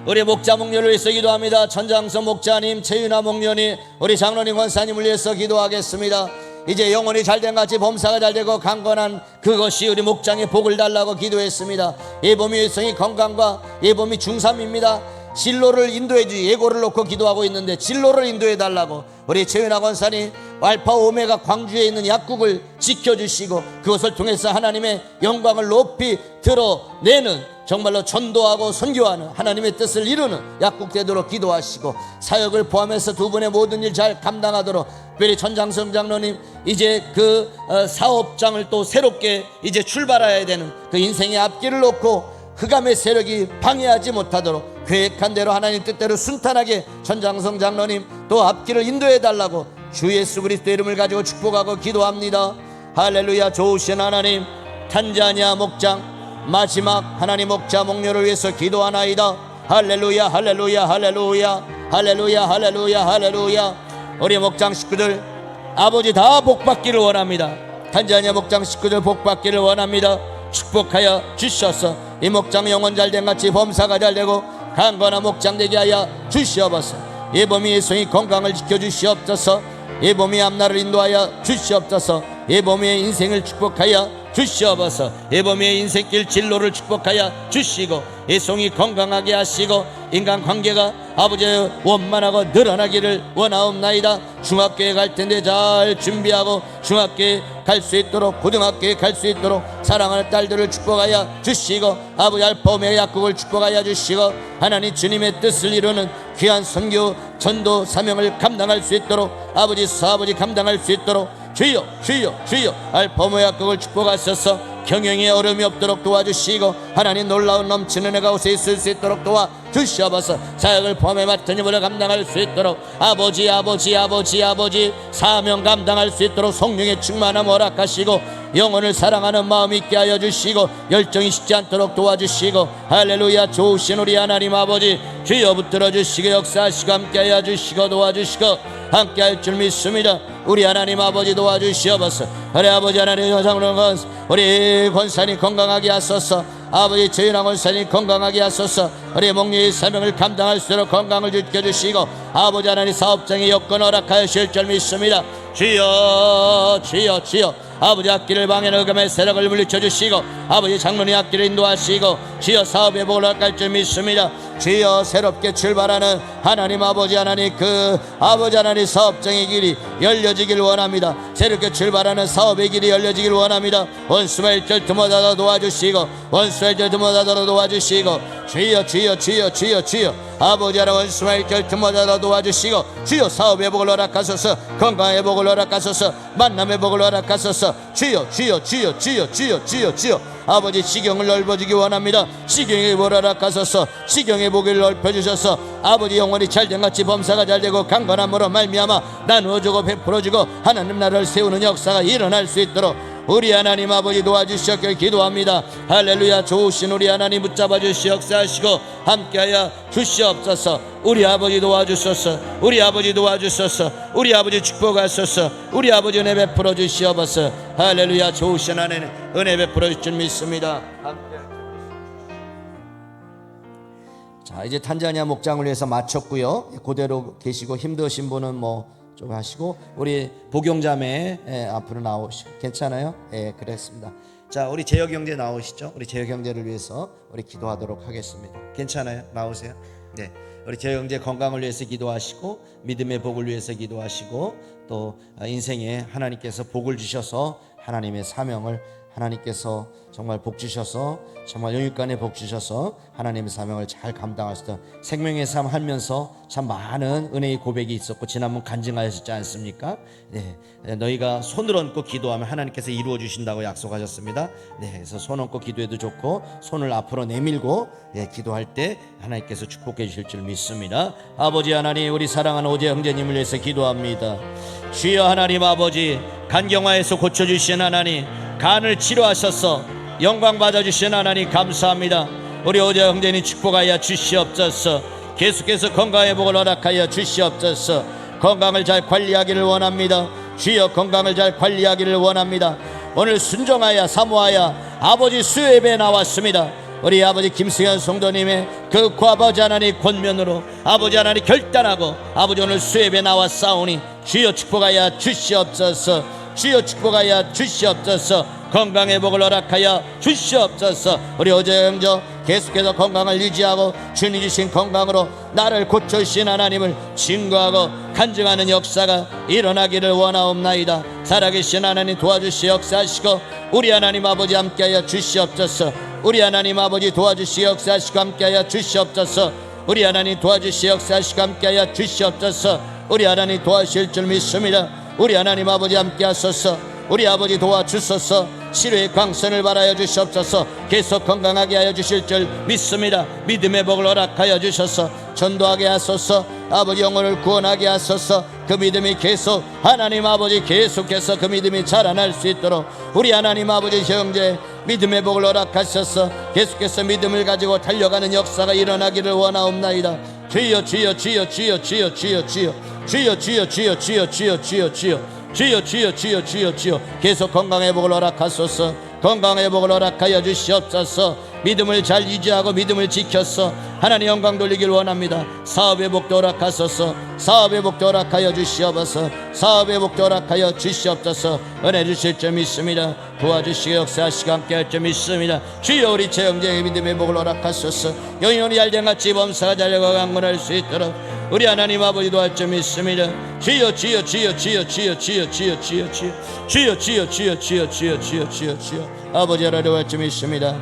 우리 목자 목녀를 위해서 기도합니다. 천장성 목자님, 최윤아 목녀님, 우리 장로님 권사님을 위해서 기도하겠습니다. 이제 영혼이 잘된 같이 범사가 잘되고 강건한 그것이 우리 목장의 복을 달라고 기도했습니다. 예범이 성이 건강과 예범이 중3입니다. 진로를 인도해 주지 예고를 놓고 기도하고 있는데 진로를 인도해 달라고 우리 최윤아 권사님 알파 오메가 광주에 있는 약국을 지켜주시고 그것을 통해서 하나님의 영광을 높이 드러내는 정말로 전도하고 선교하는 하나님의 뜻을 이루는 약국 되도록 기도하시고 사역을 포함해서 두 분의 모든 일 잘 감당하도록 특별히 전장성 장로님 이제 그 사업장을 또 새롭게 이제 출발해야 되는 그 인생의 앞길을 놓고 흑암의 세력이 방해하지 못하도록 계획한 대로 하나님 뜻대로 순탄하게 전장성 장로님 또 앞길을 인도해 달라고 주 예수 그리스도의 이름을 가지고 축복하고 기도합니다. 할렐루야. 좋으신 하나님 탄자니아 목장 마지막 하나님 목자 목녀를 위해서 기도하나이다. 할렐루야 할렐루야 할렐루야 할렐루야 할렐루야 할렐루야. 우리 목장 식구들 아버지 다 복받기를 원합니다. 탄자니아 목장 식구들 복받기를 원합니다. 축복하여 주셔서 이 목장 영혼 잘된 같이 범사가 잘되고 강건한 목장 되게 하여 주시옵소서. 예범이의 성이 건강을 지켜주시옵소서. 예범이 앞날을 인도하여 주시옵소서. 예범이의 인생을 축복하여 주시옵소서. 예범이의 인생길 진로를 축복하여 주시고 예송이 건강하게 하시고 인간관계가 아버지의 원만하고 늘어나기를 원하옵나이다. 중학교에 갈 텐데 잘 준비하고 중학교에 갈 수 있도록 고등학교에 갈 수 있도록 사랑하는 딸들을 축복하여 주시고 아버지 알파오메가 약국을 축복하여 주시고 하나님 주님의 뜻을 이루는 귀한 선교 전도 사명을 감당할 수 있도록 아버지 사아버지 감당할 수 있도록 주여 주여 주여 알파오메가 약국을 축복하셔서 경영에 어려움이 없도록 도와주시고 하나님 놀라운 넘치는 애가 옷에 있을 수 있도록 도와주시옵소서. 사역을 포함해 맡은 임무를 감당할 수 있도록 아버지 아버지 아버지 아버지 사명 감당할 수 있도록 성령의 충만함 허락하시고 영혼을 사랑하는 마음 있게 하여 주시고 열정이 식지 않도록 도와주시고 할렐루야. 좋으신 우리 하나님 아버지 주여 붙들어 주시고 역사하시고 함께 하여 주시고 도와주시고 함께 할 줄 믿습니다. 우리 하나님 아버지 도와주시옵소서. 우리 아버지 하나님 여상으로 우리 권사님 건강하게 하소서. 아버지 저희나 권사님 건강하게 하소서. 우리 목리의 사명을 감당할 수 있도록 건강을 지켜주시고 아버지 하나님 사업장의 여건 허락하여 주실 줄 믿습니다. 주여 주여 주여 아버지 앞길을 방해하는 흑암의 세력을 물리쳐 주시고 아버지 장로님 앞길을 인도하시고 주여 사업의 복을 허락할 줄 믿습니다. 주여 새롭게 출발하는 하나님 아버지 하나님 그 아버지 하나님 사업장의 길이 열려지길 원합니다. 새롭게 출발하는 사업의 길이 열려지길 원합니다. 원수와 일절 드모다도 도와주시고 원수와 일절 드모다도 도와주시고 주여 주여 주여 주여 주여 아버지 하나님 원수와 일절 드모다도 도와주시고 주여 사업의 복을 허락하소서. 건강의 복을 허락하소서. 만남의 복을 허락하소서. 주여 주여 주여 주여 주여 주여 주여 아버지 지경을 넓어지기 원합니다. 지경의 복을 허락하소서. 지경의 복을 넓혀주셔서 아버지 영혼이 잘된같이 범사가 잘되고 강건함으로 말미암아 나누어주고 베풀어주고 하나님 나라를 세우는 역사가 일어날 수 있도록 우리 하나님 아버지 도와주시옵기를 기도합니다. 할렐루야. 좋으신 우리 하나님 붙잡아 주시 역사하시고 함께하여 주시옵소서. 우리 아버지 도와주소서. 우리 아버지 도와주소서. 우리 아버지 축복하소서. 우리 아버지 은혜 베풀어 주시옵소서. 할렐루야. 좋으신 하나님 은혜 베풀어 주실 줄 믿습니다. 자 이제 탄자니아 목장을 위해서 마쳤고요. 그대로 계시고 힘드신 분은 뭐 좀 하시고 우리 복용자매 앞으로 나오시고 괜찮아요? 예, 그랬습니다. 자, 우리 재혁 형제 나오시죠? 우리 재혁 형제를 위해서 우리 기도하도록 하겠습니다. 괜찮아요? 나오세요. 네, 우리 재혁 형제 건강을 위해서 기도하시고 믿음의 복을 위해서 기도하시고 또 인생에 하나님께서 복을 주셔서 하나님의 사명을 하나님께서 정말 복 주셔서 정말 영육간에 복 주셔서 하나님의 사명을 잘 감당할 수 있도록 생명의 삶 하면서 참 많은 은혜의 고백이 있었고 지난번 간증하셨지 않습니까? 네, 너희가 손을 얹고 기도하면 하나님께서 이루어 주신다고 약속하셨습니다. 네, 그래서 손 얹고 기도해도 좋고 손을 앞으로 내밀고 기도할 때 하나님께서 축복해 주실 줄 믿습니다. 아버지 하나님, 우리 사랑하는 오재 형제님을 위해서 기도합니다. 주여 하나님 아버지, 간경화에서 고쳐주신 하나님, 간을 치료하셔서 영광 받아주신 하나님 감사합니다. 우리 오재 형제님 축복하여 주시옵소서. 계속해서 건강의 복을 허락하여 주시옵소서. 건강을 잘 관리하기를 원합니다. 주여 건강을 잘 관리하기를 원합니다. 오늘 순종하여 사모하여 아버지 수요예배에 나왔습니다. 우리 아버지 김승현 성도님의 그 아버지 하나님 권면으로 아버지 하나님 결단하고 아버지 오늘 수요예배에 나왔사오니 주여 축복하여 주시옵소서. 주여 축복하여 주시옵소서. 건강의 복을 허락하여 주시옵소서. 우리 어제 형제 계속해서 건강을 유지하고 주님 주신 건강으로 나를 고쳐주신 하나님을 증거하고 간증하는 역사가 일어나기를 원하옵나이다. 살아계신 하나님 도와주시 역사하시고 우리 하나님 아버지 함께하여 주시옵소서. 우리 하나님 아버지 도와주시 역사하시고 함께하여 주시옵소서. 우리 하나님 도와주시 역사하시고 함께하여 주시옵소서. 우리 하나님 도와주실 줄 믿습니다. 우리 하나님 아버지 함께 하소서. 우리 아버지 도와주소서. 치료의 광선을 발하여 주시옵소서. 계속 건강하게 하여 주실 줄 믿습니다. 믿음의 복을 허락하여 주셔서 전도하게 하소서. 아버지 영혼을 구원하게 하소서. 그 믿음이 계속 하나님 아버지 계속해서 그 믿음이 자라날 수 있도록 우리 하나님 아버지 형제 믿음의 복을 허락하셔서 계속해서 믿음을 가지고 달려가는 역사가 일어나기를 원하옵나이다. 주여 주여 주여 주여 주여 주여 주여 주여 주여 주여 주여 주여 주여 주여 주여 주여 주여 주여 주여 계속 건강의 복을 허락하소서. 건강의 복을 허락하여 주시옵소서. 믿음을 잘 유지하고 믿음을 지켜서 하나님 영광 돌리길 원합니다. 사업의 복도 허락하소서. 사업의 복도 허락하여 주시옵소서. 사업의 복도 허락하여 주시옵소서. 은혜 주실 줄 믿습니다. 도와주시고 역사하시고 함께할 줄 믿습니다. 주여 우리 재형제의 믿음의 복을 허락하소서. 영혼이 잘된같이 범사가 잘되고 강건할 수 있도록 우리 하나님 아버지 도와줄 줄 믿습니다. 주여 주여 주여 주여 주여 주여 주여 주여 주여 주여 주여 주여 주여 주여 주여 주여 주여 아버지 하나님 도와줄 줄 믿습니다.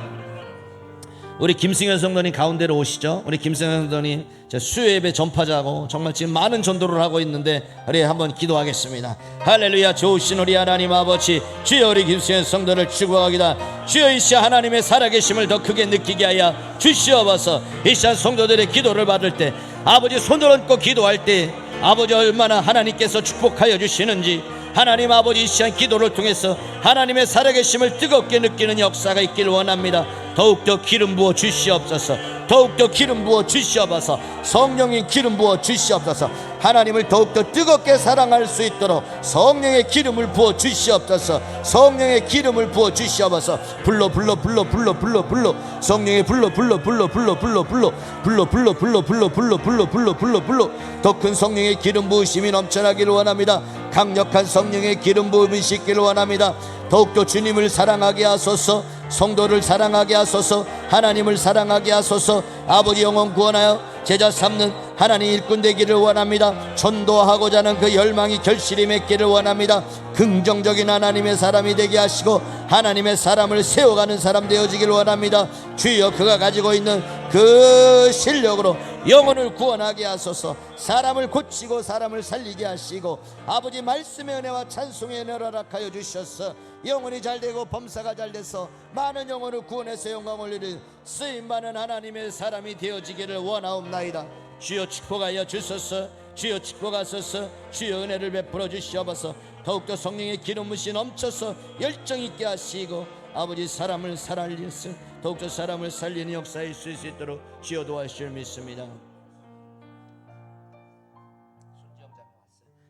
우리 김승현 성도님 가운데로 오시죠. 우리 김승현 성도님 수요예배 전파자고 정말 지금 많은 전도를 하고 있는데 우리 한번 기도하겠습니다. 할렐루야. 좋으신 우리 하나님 아버지, 주여 우리 김승현 성도를 축복하기다. 주여 이 시간 하나님의 살아계심을 더 크게 느끼게 하여 주시옵소서. 이 시간 성도들의 기도를 받을 때 아버지 손을 얹고 기도할 때 아버지 얼마나 하나님께서 축복하여 주시는지 하나님 아버지 이 시간 기도를 통해서 하나님의 살아계심을 뜨겁게 느끼는 역사가 있기를 원합니다. 더욱더 기름 부어 주시옵소서. 더욱더 기름 부어 주시옵소서. 성령의 기름 부어 주시옵소서. 하나님을 더욱더 뜨겁게 사랑할 수 있도록 성령의 기름을 부어 주시옵소서. 성령의 기름을 부어 주시옵소서. 불러 불러 불러 불러 불러 불러 성령의 불러 불러 불러 불러 불러 불러 불러 불러 불러 불러 불러 불러 불러 불러 불러 더 큰 성령의 기름 부으심이 넘쳐나기를 원합니다. 강력한 성령의 기름 부음이 있기를 원합니다. 더욱더 주님을 사랑하게 하소서. 성도를 사랑하게 하소서. 하나님을 사랑하게 하소서. 아버지 영혼 구원하여 제자 삼는 하나님 일꾼 되기를 원합니다. 전도하고자 하는 그 열망이 결실이 맺기를 원합니다. 긍정적인 하나님의 사람이 되게 하시고 하나님의 사람을 세워가는 사람 되어지기를 원합니다. 주여 그가 가지고 있는 그 실력으로 영혼을 구원하게 하소서. 사람을 고치고 사람을 살리게 하시고 아버지 말씀의 은혜와 찬송의 은혜를 허락하여 주셔서 영혼이 잘되고 범사가 잘돼서 많은 영혼을 구원해서 영광을 올리는 쓰임받는 하나님의 사람이 되어지기를 원하옵나이다. 주여 축복하여 주소서. 주여 축복하소서. 주여 은혜를 베풀어 주시옵소서. 더욱더 성령의 기름 부으시 넘쳐서 열정 있게 하시고 아버지 사람을 살리서 더욱더 사람을 살리는 역사일 수 있도록 주여 도와주실 믿습니다.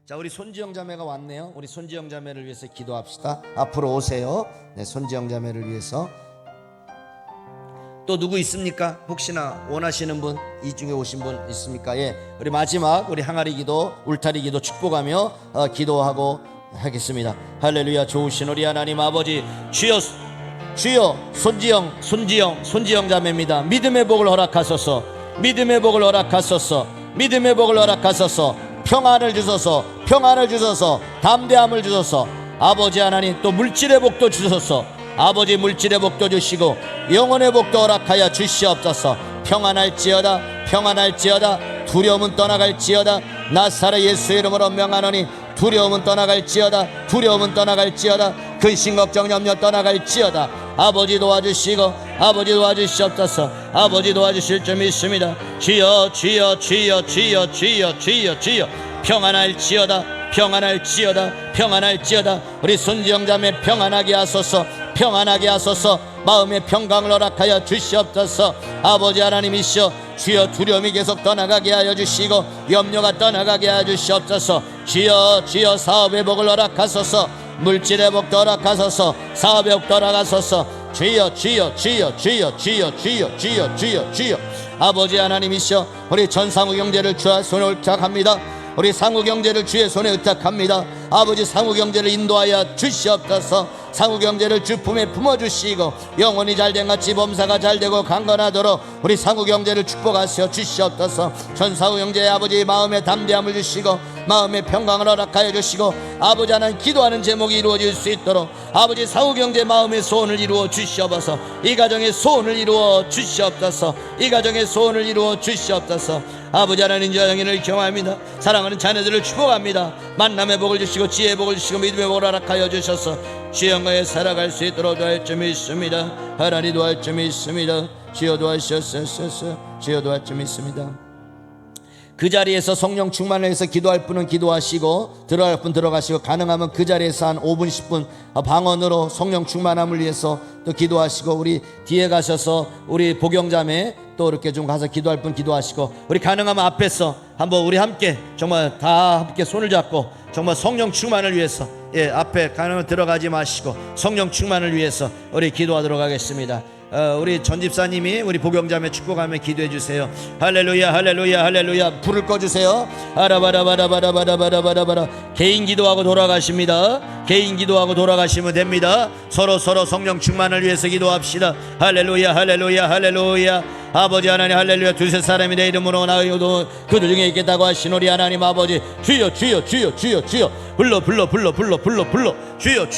자, 우리 손지영 자매가 왔네요. 우리 손지영 자매를 위해서 기도합시다. 앞으로 오세요. 네, 손지영 자매를 위해서. 또 누구 있습니까? 혹시나 원하시는 분, 이 중에 오신 분 있습니까? 예, 우리 마지막 우리 항아리 기도, 울타리 기도 축복하며 기도하고 하겠습니다. 할렐루야. 좋으신 우리 하나님 아버지, 주여 주여 손지영 자매입니다. 믿음의 복을 허락하소서. 믿음의 복을 허락하소서. 믿음의 복을 허락하소서. 평안을 주소서. 담대함을 주소서. 아버지 하나님, 또 물질의 복도 주소서. 아버지 물질의 복도 주시고 영혼의 복도 허락하여 주시옵소서. 평안할지어다. 두려움은 떠나갈지어다. 나사렛 예수 이름으로 명하노니 두려움은 떠나갈지어다. 근심 걱정 염려 떠나갈지어다. 아버지 도와주시고 아버지 도와주시옵소서. 아버지 도와주실 줄 믿습니다. 주여 평안할지어다. 우리 손지영 자매 평안하게 하소서. 마음의 평강을 허락하여 주시옵소서. 아버지 하나님이시여, 주여 두려움이 계속 떠나가게 하여 주시고 염려가 떠나가게 하여 주시옵소서. 주여 사업의 복을 허락하소서. 물질의 복도 허락하소서. 사업의 복도 허락하소서. 주여. 아버지 하나님이시여, 우리 전 사무경제를 주의 손에 의탁합니다. 우리 상우경제를 주의 손에 의탁합니다. 아버지 상우경제를 인도하여 주시옵소서. 상우경제를 주 품에 품어주시고 영혼이 잘된 같이 범사가 잘되고 강건하도록 우리 상우경제를 축복하시어 주시옵소서. 전 상우경제의 아버지 마음의 담대함을 주시고 마음의 평강을 허락하여 주시고 아버지 하나님 기도하는 제목이 이루어질 수 있도록 아버지 상우경제 마음의 소원을 이루어 주시옵소서. 이 가정의 소원을 이루어 주시옵소서. 아버지 하나님 자영인을 경험합니다. 사랑하는 자녀들을 축복합니다. 만남의 복을 주시고 지혜의 복을 주시고 믿음의 복을 허락하여 주셔서 주영과에 살아갈 수 있도록 도와줄 줄 믿습니다. 하나님 도와줄 줄 믿습니다. 주여 도와주셨소서. 주여 도와줄 줄 믿습니다. 그 자리에서 성령 충만을 해서 기도할 분은 기도하시고 들어갈 분 들어가시고 가능하면 그 자리에서 한 5분 10분 방언으로 성령 충만함을 위해서 또 기도하시고 우리 뒤에 가셔서 우리 복영자매 또 이렇게 좀 가서 기도할 분 기도하시고 우리 가능하면 앞에서 한번 우리 함께 정말 다 함께 손을 잡고 정말 성령 충만을 위해서 앞에 가능하면 들어가지 마시고 성령 충만을 위해서 우리 기도하도록 하겠습니다. 우리 전 집사님이 우리 복영자매 축복하며 기도해 주세요. 할렐루야. 불을 꺼주세요. 아라바라바라바라바라바라바라. 개인 기도하고 돌아가십니다. 개인 기도하고 돌아가시면 됩니다. 서로 성령 충만을 위해서 기도합시다. 할렐루야. 아버지 하나님 할렐루야. 두세 사람이 내 이름으로 나아오도 그들 중에 있겠다고 하신 우리 하나님 아버지 주여 불러 주여